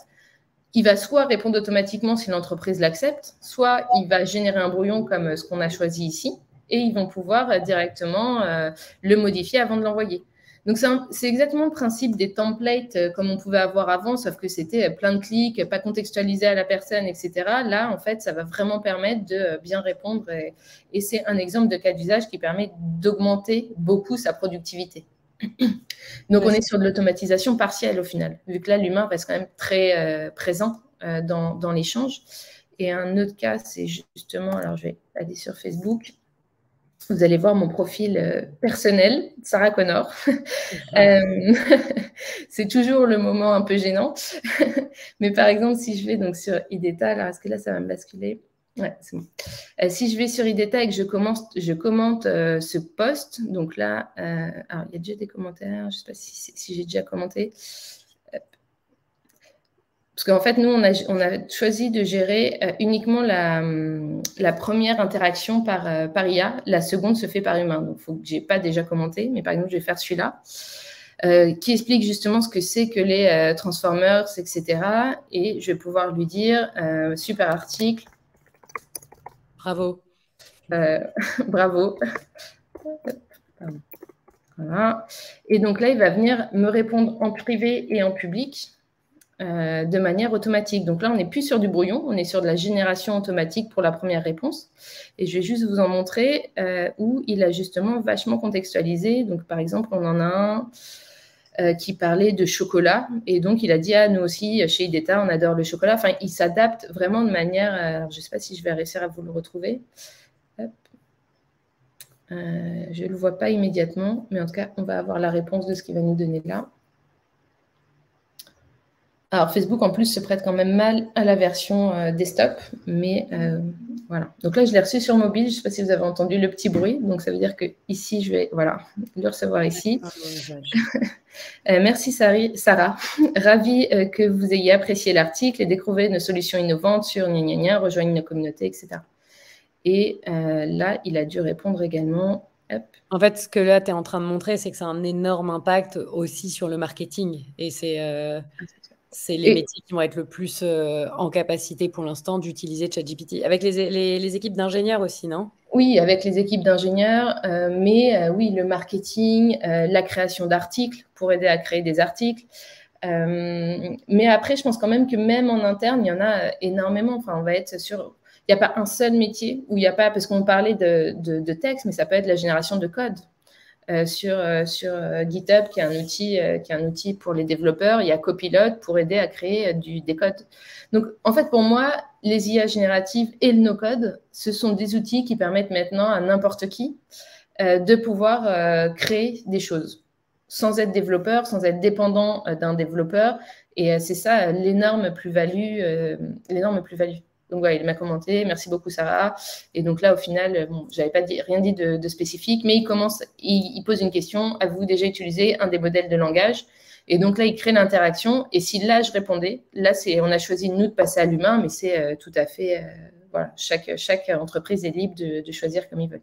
Il va soit répondre automatiquement si l'entreprise l'accepte, soit il va générer un brouillon comme ce qu'on a choisi ici. Et ils vont pouvoir directement le modifier avant de l'envoyer. Donc, c'est exactement le principe des templates comme on pouvait avoir avant, sauf que c'était plein de clics, pas contextualisé à la personne, etc. Là, en fait, ça va vraiment permettre de bien répondre. Et c'est un exemple de cas d'usage qui permet d'augmenter beaucoup sa productivité. Donc, on est sur de l'automatisation partielle au final, vu que là, l'humain reste quand même très présent dans l'échange. Et un autre cas, c'est justement, alors je vais aller sur Facebook. Vous allez voir mon profil personnel, Sarah Connor. C'est toujours le moment un peu gênant. Mais par exemple, si je vais donc sur IDETA, alors est-ce que là, ça va me basculer? Ouais, c'est bon. Si je vais sur IDETA et que je commente ce post, donc là, alors il y a déjà des commentaires, je ne sais pas si j'ai déjà commenté. Parce qu'en fait, nous, on a choisi de gérer uniquement la première interaction par IA. La seconde se fait par humain. Donc, il faut que je n'ai pas déjà commenté, mais par exemple, je vais faire celui-là, qui explique justement ce que c'est que les transformers, etc. Et je vais pouvoir lui dire, super article. Bravo. Bravo. Voilà. Et donc là, il va venir me répondre en privé et en public. De manière automatique. Donc là, on n'est plus sur du brouillon, on est sur de la génération automatique pour la première réponse. Et je vais juste vous en montrer où il a justement vachement contextualisé. Donc, par exemple, on en a un qui parlait de chocolat. Et donc, il a dit, nous aussi, chez IDETA, on adore le chocolat. Enfin, il s'adapte vraiment de manière... alors, je ne sais pas si je vais réussir à vous le retrouver. Hop. Je ne le vois pas immédiatement, mais en tout cas, on va avoir la réponse de ce qu'il va nous donner là. Alors, Facebook, en plus, se prête quand même mal à la version desktop, mais voilà. Donc là, je l'ai reçu sur mobile. Je ne sais pas si vous avez entendu le petit bruit. Donc, ça veut dire que ici, je vais le recevoir ici. Merci, Sarah. Ravie que vous ayez apprécié l'article et découvert nos solutions innovantes sur rejoignez nos communautés, etc. Et là, il a dû répondre également. Hop. En fait, ce que là, tu es en train de montrer, c'est que ça a un énorme impact aussi sur le marketing. Et c'est les métiers qui vont être le plus en capacité pour l'instant d'utiliser ChatGPT. Avec les équipes d'ingénieurs aussi, non? Oui, avec les équipes d'ingénieurs, mais oui, le marketing, la création d'articles pour aider à créer des articles. Mais après, je pense quand même que même en interne, il y en a énormément. Enfin, on va être sur... Il n'y a pas un seul métier où il n'y a pas... Parce qu'on parlait de texte, mais ça peut être la génération de code. Sur GitHub, qui est un outil pour les développeurs. Il y a Copilot pour aider à créer des codes. Donc, en fait, pour moi, les IA génératives et le no-code, ce sont des outils qui permettent maintenant à n'importe qui de pouvoir créer des choses sans être développeur, sans être dépendant d'un développeur. Et c'est ça l'énorme plus-value. Donc, voilà, il m'a commenté. Merci beaucoup, Sarah. Et donc là, au final, bon, je n'avais pas rien dit de spécifique, mais il pose une question. Avez-vous déjà utilisé un des modèles de langage? Et donc là, il crée l'interaction. Et si là, je répondais, là, on a choisi, nous, de passer à l'humain, mais c'est tout à fait... voilà, chaque entreprise est libre de choisir comme il veut.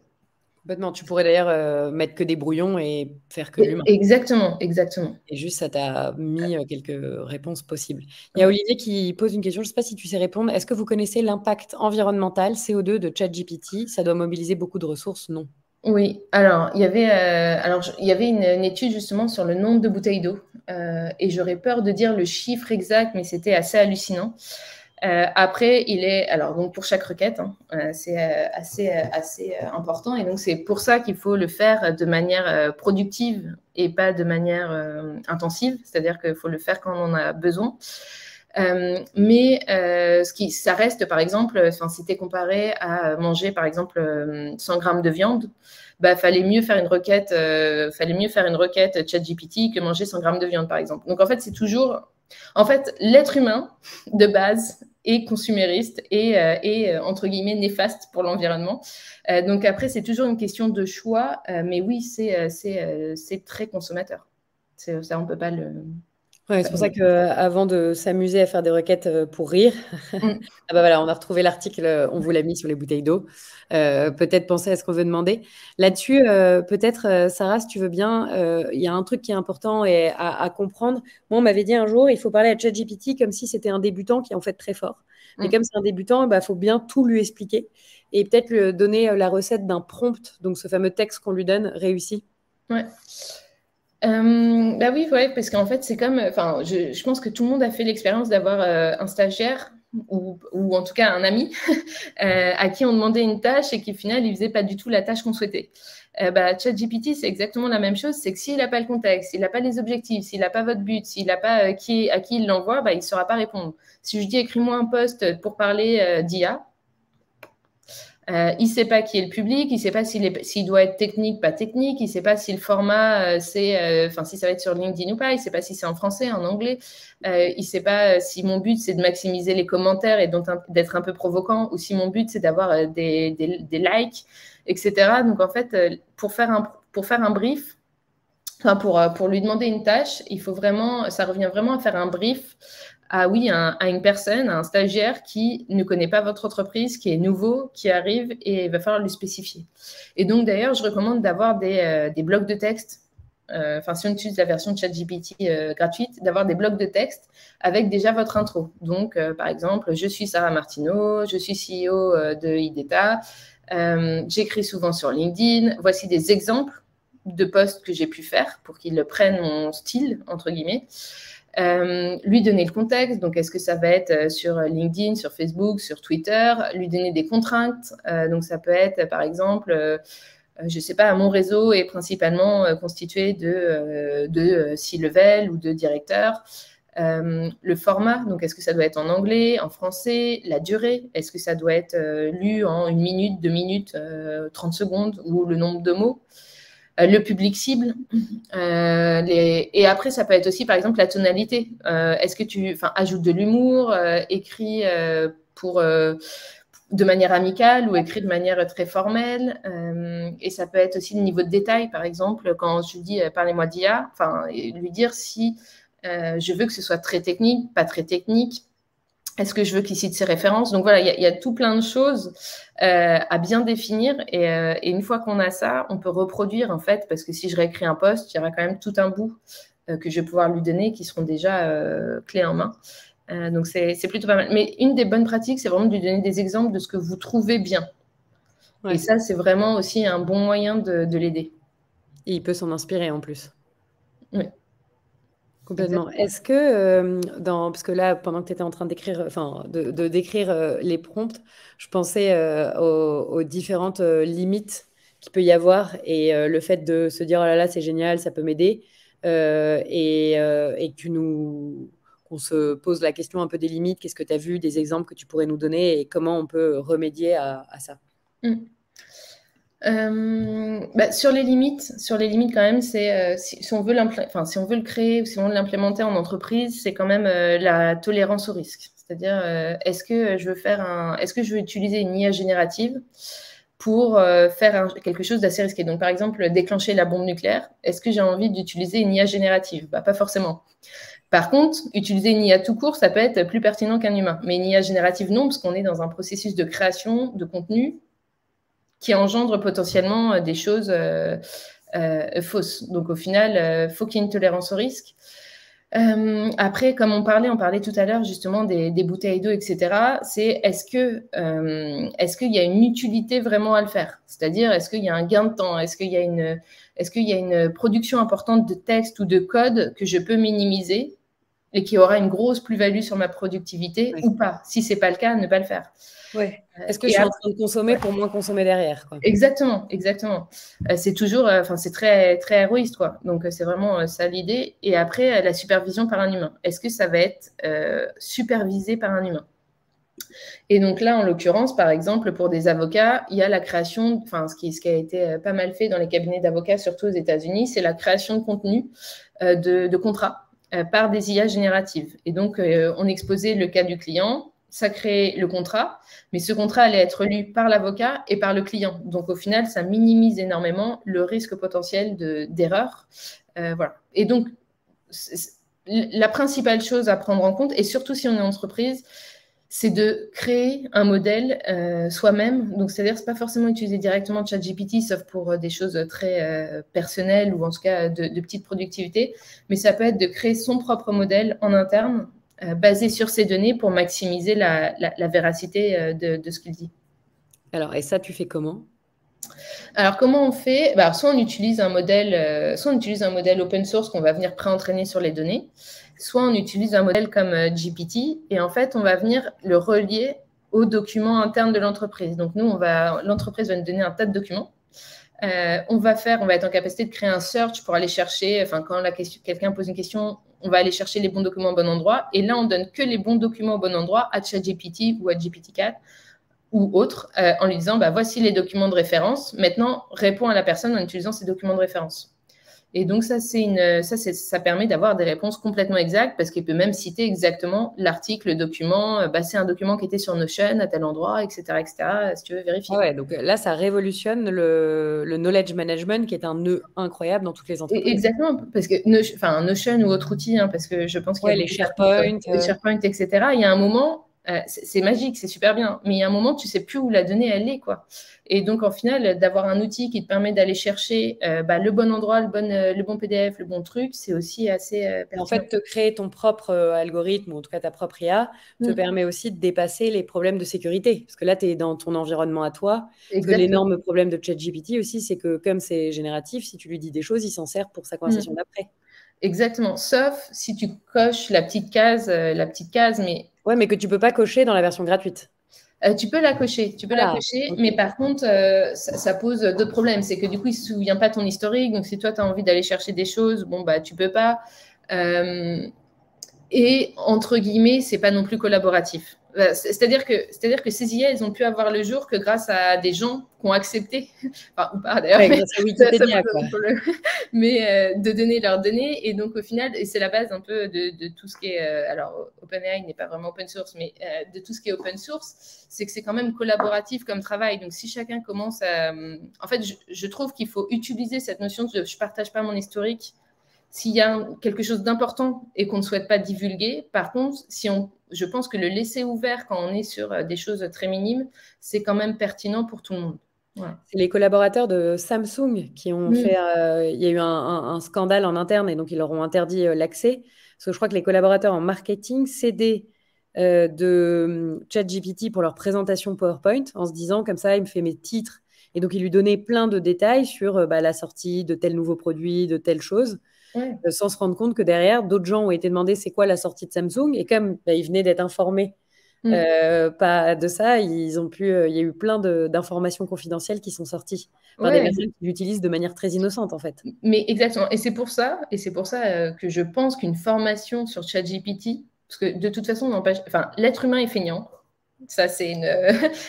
Complètement. Tu pourrais d'ailleurs mettre que des brouillons et faire que de l'humain. Exactement, exactement. Et juste, ça t'a mis quelques réponses possibles. Il y a Olivier qui pose une question, je ne sais pas si tu sais répondre. Est-ce que vous connaissez l'impact environnemental CO2 de ChatGPT? Ça doit mobiliser beaucoup de ressources, non? Oui, alors il y avait une étude justement sur le nombre de bouteilles d'eau et j'aurais peur de dire le chiffre exact, mais c'était assez hallucinant. Après, donc pour chaque requête, c'est assez important et donc c'est pour ça qu'il faut le faire de manière productive et pas de manière intensive, c'est-à-dire qu'il faut le faire quand on en a besoin. Mais ça reste, par exemple, si tu es comparé à manger, par exemple, 100 grammes de viande, bah, fallait mieux faire une requête ChatGPT que manger 100 grammes de viande, par exemple. Donc, en fait, c'est toujours... En fait, l'être humain, de base, est consumériste et entre guillemets, néfaste pour l'environnement. Donc, après, c'est toujours une question de choix. Mais oui, c'est très consommateur. Ça, on ne peut pas le... Ouais, c'est pour ça qu'avant de s'amuser à faire des requêtes pour rire, ah bah voilà, on a retrouvé l'article, on vous l'a mis sur les bouteilles d'eau. Peut-être penser à ce qu'on veut demander. Là-dessus, peut-être, Sarah, si tu veux bien, il y a un truc qui est important et à comprendre. Moi, on m'avait dit un jour, il faut parler à ChatGPT comme si c'était un débutant qui est en fait très fort. Mais comme c'est un débutant, il faut bien tout lui expliquer et peut-être lui donner la recette d'un prompt, donc ce fameux texte qu'on lui donne réussi. Ouais. Bah oui, ouais, parce qu'en fait, c'est comme, enfin, je pense que tout le monde a fait l'expérience d'avoir un stagiaire ou en tout cas un ami à qui on demandait une tâche et qui, au final, il faisait pas du tout la tâche qu'on souhaitait. Bah, ChatGPT, c'est exactement la même chose. C'est que s'il n'a pas le contexte, s'il n'a pas les objectifs, s'il n'a pas votre but, s'il n'a pas à qui il l'envoie, bah, il ne saura pas répondre. Si je dis écris-moi un post pour parler d'IA, il ne sait pas qui est le public, il ne sait pas s'il doit être technique, pas technique, il ne sait pas si le format, si ça va être sur LinkedIn ou pas, il ne sait pas si c'est en français, en anglais, il ne sait pas si mon but, c'est de maximiser les commentaires et d'être un peu provoquant, ou si mon but, c'est d'avoir des likes, etc. Donc, en fait, pour faire un brief, pour lui demander une tâche, ça revient vraiment à faire un brief à une personne, à un stagiaire qui ne connaît pas votre entreprise, qui est nouveau, qui arrive et il va falloir lui spécifier. Et donc, d'ailleurs, je recommande d'avoir des blocs de texte, si on utilise la version de ChatGPT gratuite, d'avoir des blocs de texte avec déjà votre intro. Donc, par exemple, je suis Sarah Martineau, je suis CEO de IDETA, j'écris souvent sur LinkedIn, voici des exemples de posts que j'ai pu faire pour qu'il prenne mon style, entre guillemets. Lui donner le contexte, donc est-ce que ça va être sur LinkedIn, sur Facebook, sur Twitter, lui donner des contraintes, donc ça peut être par exemple, je ne sais pas, mon réseau est principalement constitué de C-level ou de directeurs. Le format, donc est-ce que ça doit être en anglais, en français, la durée, est-ce que ça doit être lu en 1 minute, 2 minutes, 30 secondes ou le nombre de mots, le public cible, et après ça peut être aussi par exemple la tonalité. Est-ce que tu ajoutes de l'humour, écris de manière amicale ou écrit de manière très formelle, et ça peut être aussi le niveau de détail. Par exemple, quand je lui dis parlez-moi d'IA, lui dire si je veux que ce soit très technique, pas très technique. Est-ce que je veux qu'il cite ses références? Donc voilà, il y a tout plein de choses à bien définir. Et une fois qu'on a ça, on peut reproduire en fait, parce que si je réécris un post, il y aura quand même tout un bout que je vais pouvoir lui donner qui seront déjà clés en main. Donc c'est plutôt pas mal. Mais une des bonnes pratiques, c'est vraiment de lui donner des exemples de ce que vous trouvez bien. Ouais. Et ça, c'est vraiment aussi un bon moyen de l'aider. Et il peut s'en inspirer en plus. Oui. Complètement. Est-ce que, parce que là, pendant que tu étais en train d'écrire, de décrire les prompts, je pensais aux différentes limites qu'il peut y avoir et le fait de se dire, oh là là, c'est génial, ça peut m'aider, et qu'on se pose la question un peu des limites, qu'est-ce que tu as vu, des exemples que tu pourrais nous donner et comment on peut remédier à ça. Sur les limites quand même, c'est si on veut le créer ou si on veut l'implémenter en entreprise, c'est quand même la tolérance au risque. C'est-à-dire, est-ce que je veux utiliser une IA générative pour faire quelque chose d'assez risqué? Donc, par exemple, déclencher la bombe nucléaire. Est-ce que j'ai envie d'utiliser une IA générative? Pas forcément. Par contre, utiliser une IA tout court, ça peut être plus pertinent qu'un humain. Mais une IA générative, non, parce qu'on est dans un processus de création de contenu qui engendre potentiellement des choses fausses. Donc, au final, faut qu'il y ait une tolérance au risque. Après, comme on parlait tout à l'heure justement des bouteilles d'eau, etc. C'est est-ce qu'il y a une utilité vraiment à le faire? C'est-à-dire, est-ce qu'il y a un gain de temps? Est-ce qu'il y a une production importante de texte ou de code que je peux minimiser et qui aura une grosse plus-value sur ma productivité ou pas? Si c'est pas le cas, ne pas le faire. Ouais. Est-ce que je suis en train de consommer pour moins consommer derrière, quoi? Exactement. C'est toujours, c'est très, très héroïste, quoi. Donc, c'est vraiment ça l'idée. Et après, la supervision par un humain. Est-ce que ça va être supervisé par un humain? Et donc là, en l'occurrence, par exemple, pour des avocats, il y a la création, enfin, ce qui a été pas mal fait dans les cabinets d'avocats, surtout aux États-Unis, c'est la création de contenu de contrats par des IA génératives. Et donc, on exposait le cas du client, ça crée le contrat, mais ce contrat allait être lu par l'avocat et par le client. Donc, au final, ça minimise énormément le risque potentiel d'erreur. Voilà. Et donc, la principale chose à prendre en compte, et surtout si on est entreprise, c'est de créer un modèle soi-même. Donc, c'est-à-dire, c'est pas forcément utiliser directement ChatGPT, sauf pour des choses très personnelles ou en tout cas de petite productivité. Mais ça peut être de créer son propre modèle en interne, basé sur ces données pour maximiser la véracité de ce qu'il dit. Alors, et ça, tu fais comment? Alors, comment on fait? Bah, soit on utilise un modèle open source qu'on va venir pré-entraîner sur les données, soit on utilise un modèle comme GPT, et en fait, on va venir le relier aux documents internes de l'entreprise. Donc, l'entreprise va nous donner un tas de documents. On va être en capacité de créer un search pour aller chercher, enfin, quand quelqu'un pose une question, on va aller chercher les bons documents au bon endroit. Et là, on donne que les bons documents au bon endroit à ChatGPT ou à GPT-4 ou autre, en lui disant, bah, voici les documents de référence. Maintenant, réponds à la personne en utilisant ces documents de référence. Et donc, ça permet d'avoir des réponses complètement exactes parce qu'il peut même citer exactement l'article, le document. Bah, c'est un document qui était sur Notion à tel endroit, etc., si tu veux vérifier. Ah ouais, donc là, ça révolutionne le knowledge management qui est un nœud incroyable dans toutes les entreprises. Exactement, parce que Notion ou autre outil, hein, parce que je pense qu'il y a les beaucoup SharePoint. SharePoint, etc. Il y a un moment, c'est magique, c'est super bien, mais il y a un moment, tu sais plus où la donnée elle est, quoi. Et donc, en final, d'avoir un outil qui te permet d'aller chercher le bon endroit, le bon PDF, le bon truc, c'est aussi assez pertinent. En fait, te créer ton propre algorithme, ou en tout cas ta propre IA, te permet aussi de dépasser les problèmes de sécurité. Parce que là, tu es dans ton environnement à toi. Parce que l'énorme problème de ChatGPT aussi, c'est que comme c'est génératif, si tu lui dis des choses, il s'en sert pour sa conversation d'après. Exactement, sauf si tu coches la petite case, mais... Ouais, mais que tu peux pas cocher dans la version gratuite. Tu peux la cocher, Okay. Mais par contre, ça pose d'autres problèmes. C'est que du coup, il ne se souvient pas de ton historique. Donc, si toi, tu as envie d'aller chercher des choses, bon, bah, tu peux pas. Et entre guillemets, c'est pas non plus collaboratif. C'est-à-dire que ces IA, elles ont pu avoir le jour que grâce à des gens qui ont accepté, enfin, ou pas d'ailleurs, grâce à Wikipédia, quoi. Mais de donner leurs données. Et donc, au final, et c'est la base un peu de tout ce qui est. Alors, OpenAI n'est pas vraiment open source, mais de tout ce qui est open source, c'est que c'est quand même collaboratif comme travail. Donc, si chacun commence à. En fait, je trouve qu'il faut utiliser cette notion de je partage pas mon historique s'il y a quelque chose d'important et qu'on ne souhaite pas divulguer. Par contre, je pense que le laisser ouvert quand on est sur des choses très minimes, c'est quand même pertinent pour tout le monde. Voilà. C'est les collaborateurs de Samsung qui ont fait. Il y a eu un scandale en interne et donc ils leur ont interdit l'accès. Parce que je crois que les collaborateurs en marketing cédaient de ChatGPT pour leur présentation PowerPoint en se disant comme ça, il me fait mes titres. Et donc, ils lui donnaient plein de détails sur la sortie de tel nouveau produit, de telle chose. Sans se rendre compte que derrière, d'autres gens ont été demandés c'est quoi la sortie de Samsung. Et comme ils venaient d'être informés pas de ça, il y a eu plein d'informations confidentielles qui sont sorties par des personnes qui l'utilisent de manière très innocente, en fait. Mais exactement. Et c'est pour ça que je pense qu'une formation sur ChatGPT, parce que de toute façon, l'être humain est feignant. Ça, c'est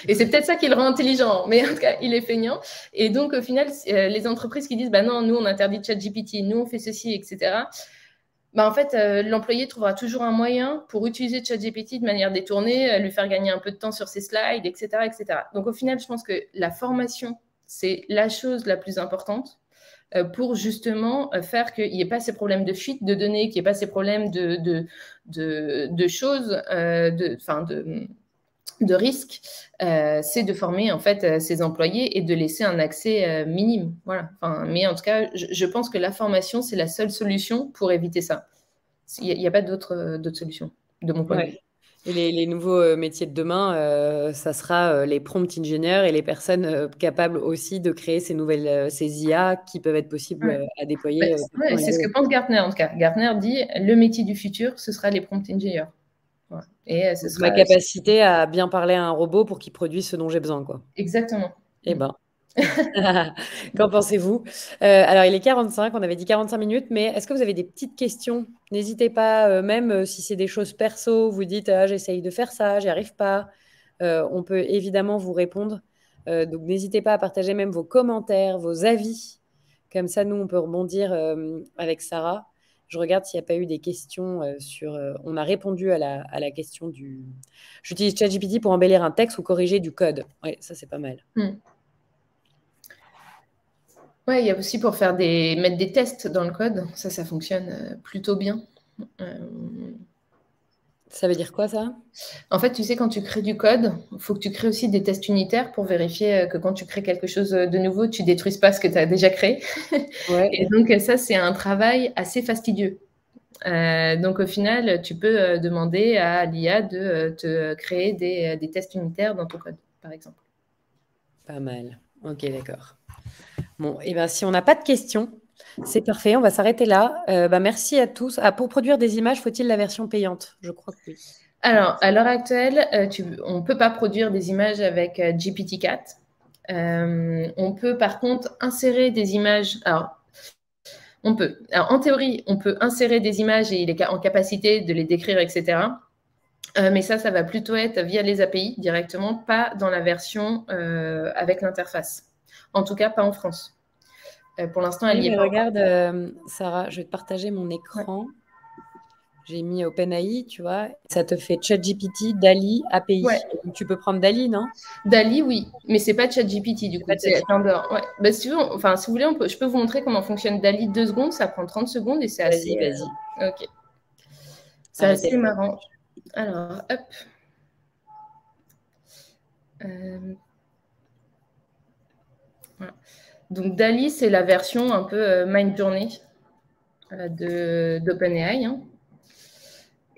et c'est peut-être ça qui le rend intelligent, mais en tout cas, il est feignant. Et donc, au final, les entreprises qui disent, bah non, nous, on interdit ChatGPT, nous, on fait ceci, etc. Bah, en fait, l'employé trouvera toujours un moyen pour utiliser ChatGPT de manière détournée, lui faire gagner un peu de temps sur ses slides, etc., etc. Donc, au final, je pense que la formation, c'est la chose la plus importante pour justement faire qu'il n'y ait pas ces problèmes de fuite de données, qu'il n'y ait pas ces problèmes de choses, de risques, c'est de former en fait ces employés et de laisser un accès minime. Voilà. Mais en tout cas, je pense que la formation, c'est la seule solution pour éviter ça. Il n'y a pas d'autre solution, de mon point de vue. Et les nouveaux métiers de demain, ça sera les prompt engineers et les personnes capables aussi de créer ces IA qui peuvent être possibles à déployer. C'est ce que pense Gartner en tout cas. Gartner dit le métier du futur, ce sera les prompt engineers. Ouais. Et ce sera ma capacité à bien parler à un robot pour qu'il produise ce dont j'ai besoin, quoi. Exactement. Eh ben. Qu'en pensez-vous? Alors, il est 45, on avait dit 45 minutes, mais est-ce que vous avez des petites questions? N'hésitez pas, même si c'est des choses perso, vous dites j'essaye de faire ça, j'y arrive pas. On peut évidemment vous répondre. Donc, n'hésitez pas à partager même vos commentaires, vos avis. Comme ça, nous, on peut rebondir avec Sarah. Je regarde s'il n'y a pas eu des questions sur. On a répondu à la question du. J'utilise ChatGPT pour embellir un texte ou corriger du code. Oui, ça, c'est pas mal. Ouais, il y a aussi pour mettre des tests dans le code. Ça fonctionne plutôt bien. Ça veut dire quoi, ça? En fait, tu sais, quand tu crées du code, il faut que tu crées aussi des tests unitaires pour vérifier que quand tu crées quelque chose de nouveau, tu ne détruises pas ce que tu as déjà créé. Ouais. Et donc, ça, c'est un travail assez fastidieux. Donc, au final, tu peux demander à l'IA de te créer des tests unitaires dans ton code, par exemple. Pas mal. Ok, d'accord. Bon, et ben si on n'a pas de questions, c'est parfait. On va s'arrêter là. Merci à tous. Ah, pour produire des images, faut-il la version payante? Je crois que oui. Alors, à l'heure actuelle, on ne peut pas produire des images avec GPT-4. On peut, par contre, insérer des images. Alors, en théorie, on peut insérer des images et il est en capacité de les décrire, etc. Mais ça va plutôt être via les API directement, pas dans la version avec l'interface. En tout cas, pas en France. Pour l'instant, elle y est pas. Regarde, Sarah, je vais te partager mon écran. Ouais. J'ai mis OpenAI, tu vois. Ça te fait ChatGPT, DALL-E, API. Ouais. Donc, tu peux prendre DALL-E, non? DALL-E, oui. Mais c'est pas ChatGPT, du coup. C'est en dehors. Ouais. Bah, si vous voulez, je peux vous montrer comment fonctionne DALL-E 2 secondes. Ça prend 30 secondes et c'est assez... Vas-y. OK. C'est assez marrant. Alors, hop. Voilà. Donc, DALL-E, c'est la version un peu Midjourney d'OpenAI. Hein.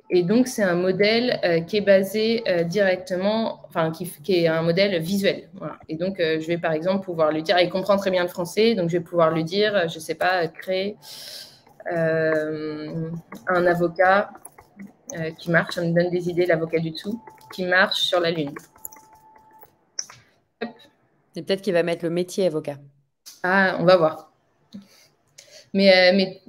Et donc, c'est un modèle qui est basé directement, enfin, qui est un modèle visuel. Voilà. Et donc, je vais par exemple pouvoir lui dire, il comprend très bien le français, donc je vais pouvoir lui dire, je ne sais pas, créer un avocat qui marche, ça me donne des idées, l'avocat du dessous, qui marche sur la Lune. Et peut-être qu'il va mettre le métier avocat. Ah, on va voir. Mais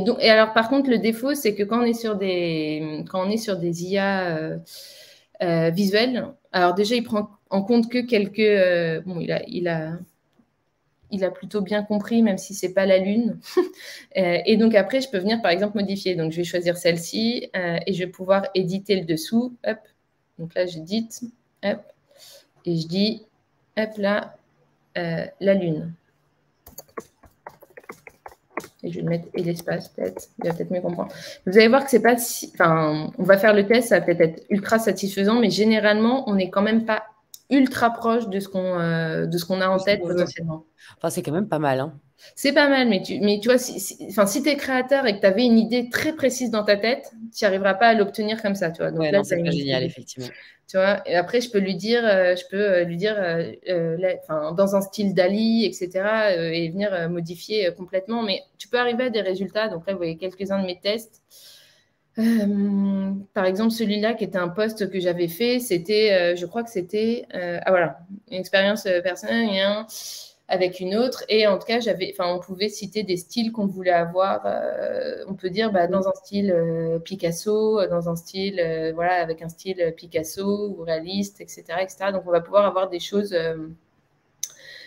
donc, et alors, par contre, le défaut, c'est que quand on est sur des IA visuels, alors déjà, il prend en compte que quelques... bon, il a plutôt bien compris, même si c'est pas la Lune. Et donc, après, je peux venir, par exemple, modifier. Donc, je vais choisir celle-ci et je vais pouvoir éditer le dessous. Hop. Donc là, j'édite. Hop. Et je dis, hop là, la Lune. Et je vais mettre et l'espace, peut-être. Il va peut-être mieux comprendre. Vous allez voir que c'est pas si... Enfin, on va faire le test, ça va peut-être être ultra satisfaisant, mais généralement, on n'est quand même pas ultra proche de ce qu'on a en tête potentiellement. Enfin, c'est quand même pas mal. Hein. C'est pas mal, mais tu vois, si tu es créateur et que tu avais une idée très précise dans ta tête, tu n'y arriveras pas à l'obtenir comme ça. Tu vois. Donc là, c'est pas génial, effectivement. Tu vois, et après, je peux lui dire, dans un style DALL-E, etc., et venir modifier complètement. Mais tu peux arriver à des résultats. Donc là, vous voyez quelques-uns de mes tests. Par exemple, celui-là qui était un post que j'avais fait, c'était, je crois que c'était, voilà, une expérience personnelle avec une autre. Et en tout cas, on pouvait citer des styles qu'on voulait avoir. On peut dire dans un style Picasso, dans un style, voilà, avec un style Picasso ou réaliste, etc., etc. Donc, on va pouvoir avoir des choses.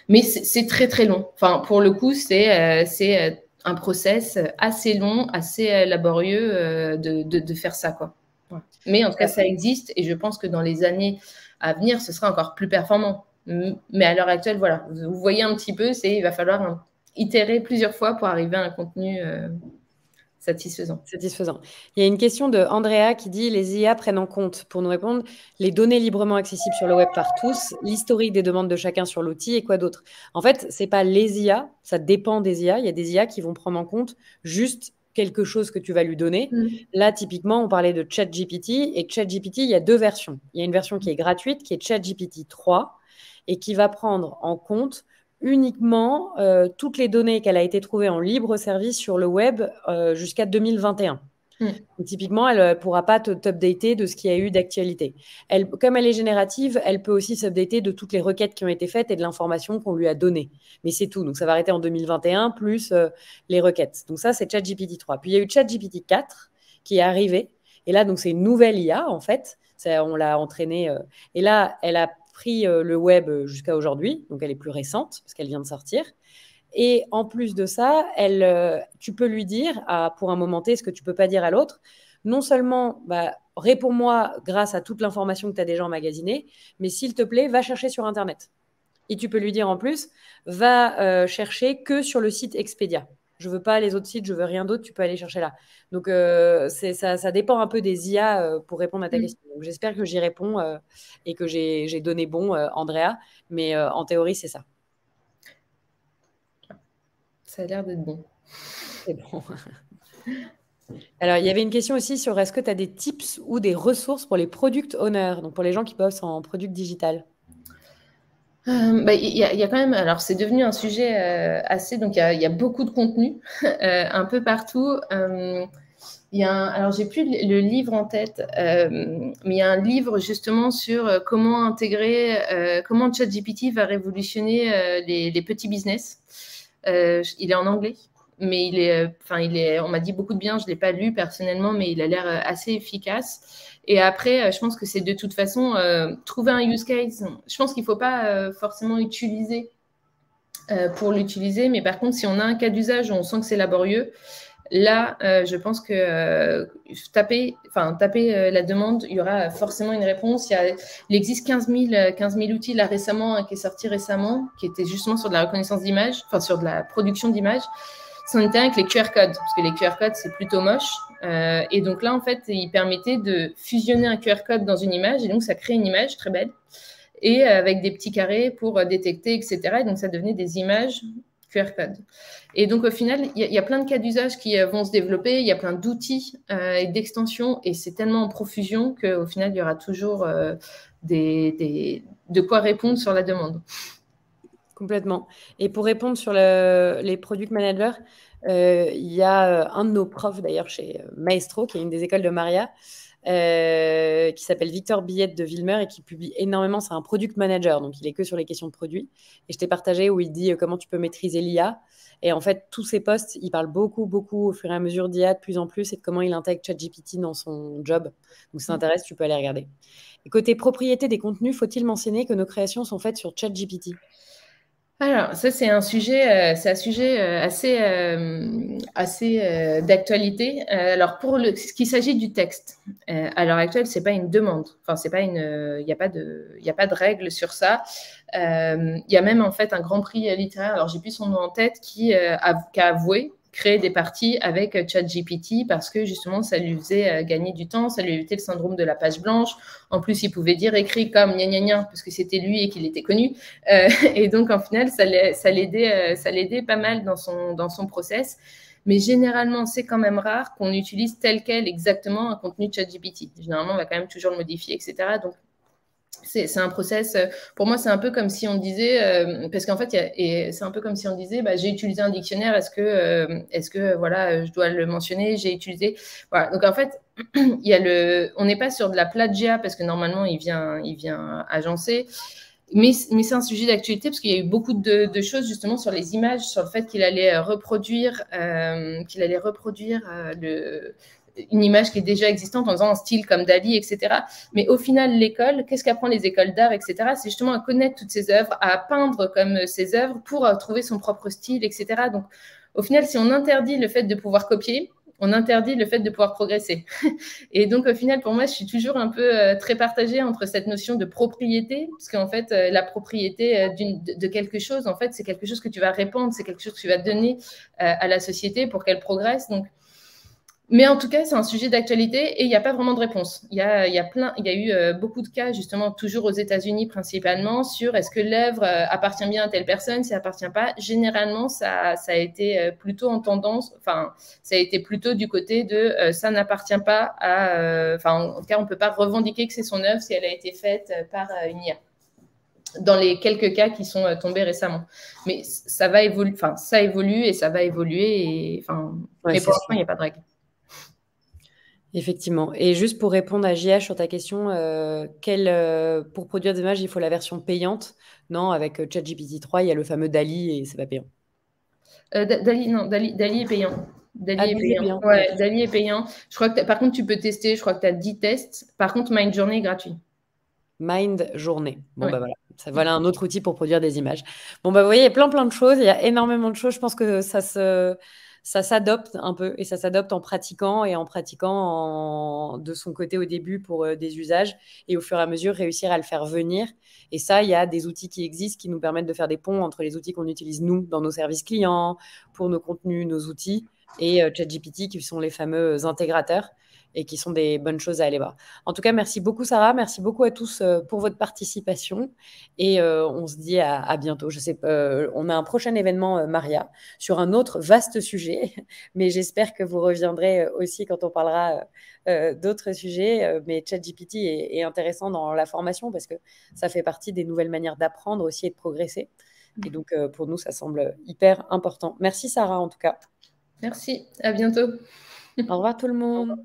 Mais c'est très, très long. Enfin, pour le coup, c'est un process assez long, assez laborieux de faire ça, quoi. Ouais. Mais en tout cas, ça existe. Et je pense que dans les années à venir, ce sera encore plus performant. Mais à l'heure actuelle, voilà, vous voyez un petit peu, il va falloir itérer plusieurs fois pour arriver à un contenu satisfaisant. Il y a une question de Andrea qui dit: les IA prennent en compte, pour nous répondre, les données librement accessibles sur le web par tous, l'historique des demandes de chacun sur l'outil et quoi d'autre. En fait, c'est pas les IA, ça dépend des IA. Il y a des IA qui vont prendre en compte juste quelque chose que tu vas lui donner. Là, typiquement, on parlait de ChatGPT. Et ChatGPT, il y a 2 versions. Il y a une version qui est gratuite, qui est ChatGPT 3, et qui va prendre en compte uniquement toutes les données qu'elle a été trouvées en libre service sur le web jusqu'à 2021. Donc, typiquement, elle ne pourra pas t'updater de ce qu'il y a eu d'actualité. Comme elle est générative, elle peut aussi s'updater de toutes les requêtes qui ont été faites et de l'information qu'on lui a donnée. Mais c'est tout. Donc, ça va arrêter en 2021 plus les requêtes. Donc, ça, c'est ChatGPT 3. Puis, il y a eu ChatGPT 4 qui est arrivé. Et là, donc, c'est une nouvelle IA, en fait. On l'a entraînée. Et là, elle a pris le web jusqu'à aujourd'hui, donc elle est plus récente parce qu'elle vient de sortir. Et en plus de ça, tu peux lui dire, pour un moment T, ce que tu ne peux pas dire à l'autre. Non seulement, réponds-moi grâce à toute l'information que tu as déjà emmagasinée, mais s'il te plaît, va chercher sur Internet. Et tu peux lui dire en plus, va chercher que sur le site Expedia. Je ne veux pas les autres sites, je veux rien d'autre, tu peux aller chercher là. Donc, ça dépend un peu des IA pour répondre à ta question. Donc, j'espère que j'y réponds et que j'ai donné bon, Andrea. Mais en théorie, c'est ça. Ça a l'air d'être bon. C'est bon. Alors, il y avait une question aussi sur est-ce que tu as des tips ou des ressources pour les product owners, donc pour les gens qui bossent en product digital? Il y a quand même, alors c'est devenu un sujet assez, donc il y a beaucoup de contenu un peu partout. Alors j'ai plus le livre en tête, mais il y a un livre justement sur comment intégrer, comment ChatGPT va révolutionner les petits business. Il est en anglais, mais on m'a dit beaucoup de bien. Je l'ai pas lu personnellement, mais il a l'air assez efficace. Et après, je pense que c'est de toute façon trouver un use case. Je pense qu'il faut pas forcément utiliser pour l'utiliser, mais par contre, si on a un cas d'usage où on sent que c'est laborieux, là, je pense que taper la demande, il y aura forcément une réponse. Il existe 15 000 outils là récemment, qui est sorti récemment, qui était justement sur de la reconnaissance d'images, enfin sur de la production d'images. C'en était un avec les QR codes, parce que les QR codes, c'est plutôt moche. Et donc là, en fait, il permettait de fusionner un QR code dans une image, et donc ça crée une image très belle, et avec des petits carrés pour détecter, etc. Et donc ça devenait des images QR code. Et donc, au final, il y a plein de cas d'usage qui vont se développer, il y a plein d'outils et d'extensions, et c'est tellement en profusion qu'au final, il y aura toujours de quoi répondre sur la demande. Complètement. Et pour répondre sur les product managers, il y a un de nos profs, d'ailleurs, chez Maestro, qui est une des écoles de Maria, qui s'appelle Victor Billette de Villemeur et qui publie énormément. C'est un product manager, donc il est que sur les questions de produits. Et je t'ai partagé où il dit comment tu peux maîtriser l'IA. Et en fait, tous ces posts, il parle beaucoup, beaucoup au fur et à mesure d'IA de plus en plus et de comment il intègre ChatGPT dans son job. Donc, si ça t'intéresse, tu peux aller regarder. Et côté propriété des contenus, faut-il mentionner que nos créations sont faites sur ChatGPT? Alors, ça, c'est un sujet assez d'actualité. Alors, ce qu'il s'agit du texte, à l'heure actuelle, c'est pas une demande. Enfin, c'est pas il n'y a pas de règle sur ça. Il y a même en fait un grand prix littéraire. Alors, j'ai plus son nom en tête qui a avoué créer des parties avec ChatGPT parce que justement, ça lui faisait gagner du temps, ça lui évitait le syndrome de la page blanche. En plus, il pouvait dire écrit comme gna gna gna parce que c'était lui et qu'il était connu. Et donc, en final, ça l'aidait pas mal dans son process. Mais généralement, c'est quand même rare qu'on utilise tel quel exactement un contenu de ChatGPT. Généralement, on va quand même toujours le modifier, etc. Donc, c'est un process. Pour moi, c'est un peu comme si on disait, parce qu'en fait, c'est un peu comme si on disait, j'ai utilisé un dictionnaire. Est-ce que voilà, je dois le mentionner? J'ai utilisé. Voilà. Donc en fait, on n'est pas sur de la plagiat parce que normalement, il vient agencer. Mais c'est un sujet d'actualité parce qu'il y a eu beaucoup de choses justement sur les images, sur le fait qu'il allait reproduire une image qui est déjà existante en faisant un style comme Dali, etc. Mais au final, l'école, qu'est-ce qu'apprend les écoles d'art, etc. C'est justement à connaître toutes ces œuvres, à peindre comme ces œuvres pour trouver son propre style, etc. Donc, au final, si on interdit le fait de pouvoir copier, on interdit le fait de pouvoir progresser. Et donc, au final, pour moi, je suis toujours un peu très partagée entre cette notion de propriété, parce qu'en fait, la propriété de quelque chose, en fait, c'est quelque chose que tu vas répandre, c'est quelque chose que tu vas donner à la société pour qu'elle progresse. Donc, mais en tout cas, c'est un sujet d'actualité et il n'y a pas vraiment de réponse. Il y a eu beaucoup de cas, justement, toujours aux États-Unis principalement, sur est-ce que l'œuvre appartient bien à telle personne, si elle appartient pas. Généralement, ça a été plutôt en tendance, enfin, ça a été plutôt du côté de ça n'appartient pas à. En tout cas, on ne peut pas revendiquer que c'est son œuvre si elle a été faite par une IA. Dans les quelques cas qui sont tombés récemment. Mais ça va évoluer, enfin, ça évolue et ça va évoluer. Mais pour l'instant, il n'y a pas de règle. Effectivement. Et juste pour répondre à JH sur ta question, pour produire des images, il faut la version payante? Non, avec ChatGPT 3, il y a le fameux DALL-E et c'est pas payant. Dali est payant. Dali est Dali est payant. payant. Ouais, Ok. Dali est payant. Je crois que par contre, tu peux tester. Je crois que tu as 10 tests. Par contre, Midjourney est gratuit. Mind Journée. Bon, Ouais. bah voilà. Ça, voilà un autre outil pour produire des images. Bon, bah vous voyez, il y a plein de choses. Il y a énormément de choses. Je pense que ça s'adopte un peu et ça s'adopte en pratiquant et en pratiquant de son côté au début pour des usages et au fur et à mesure réussir à le faire venir. Et ça, il y a des outils qui existent qui nous permettent de faire des ponts entre les outils qu'on utilise nous dans nos services clients, pour nos contenus, nos outils et ChatGPT qui sont les fameux intégrateurs et qui sont des bonnes choses à aller voir. En tout cas, merci beaucoup Sarah, merci beaucoup à tous pour votre participation et on se dit à bientôt. Je sais, on a un prochain événement Maria sur un autre vaste sujet, mais j'espère que vous reviendrez aussi quand on parlera d'autres sujets. Mais ChatGPT est intéressant dans la formation parce que ça fait partie des nouvelles manières d'apprendre aussi et de progresser. Et donc pour nous, ça semble hyper important. Merci Sarah en tout cas. Merci. À bientôt. Au revoir tout le monde.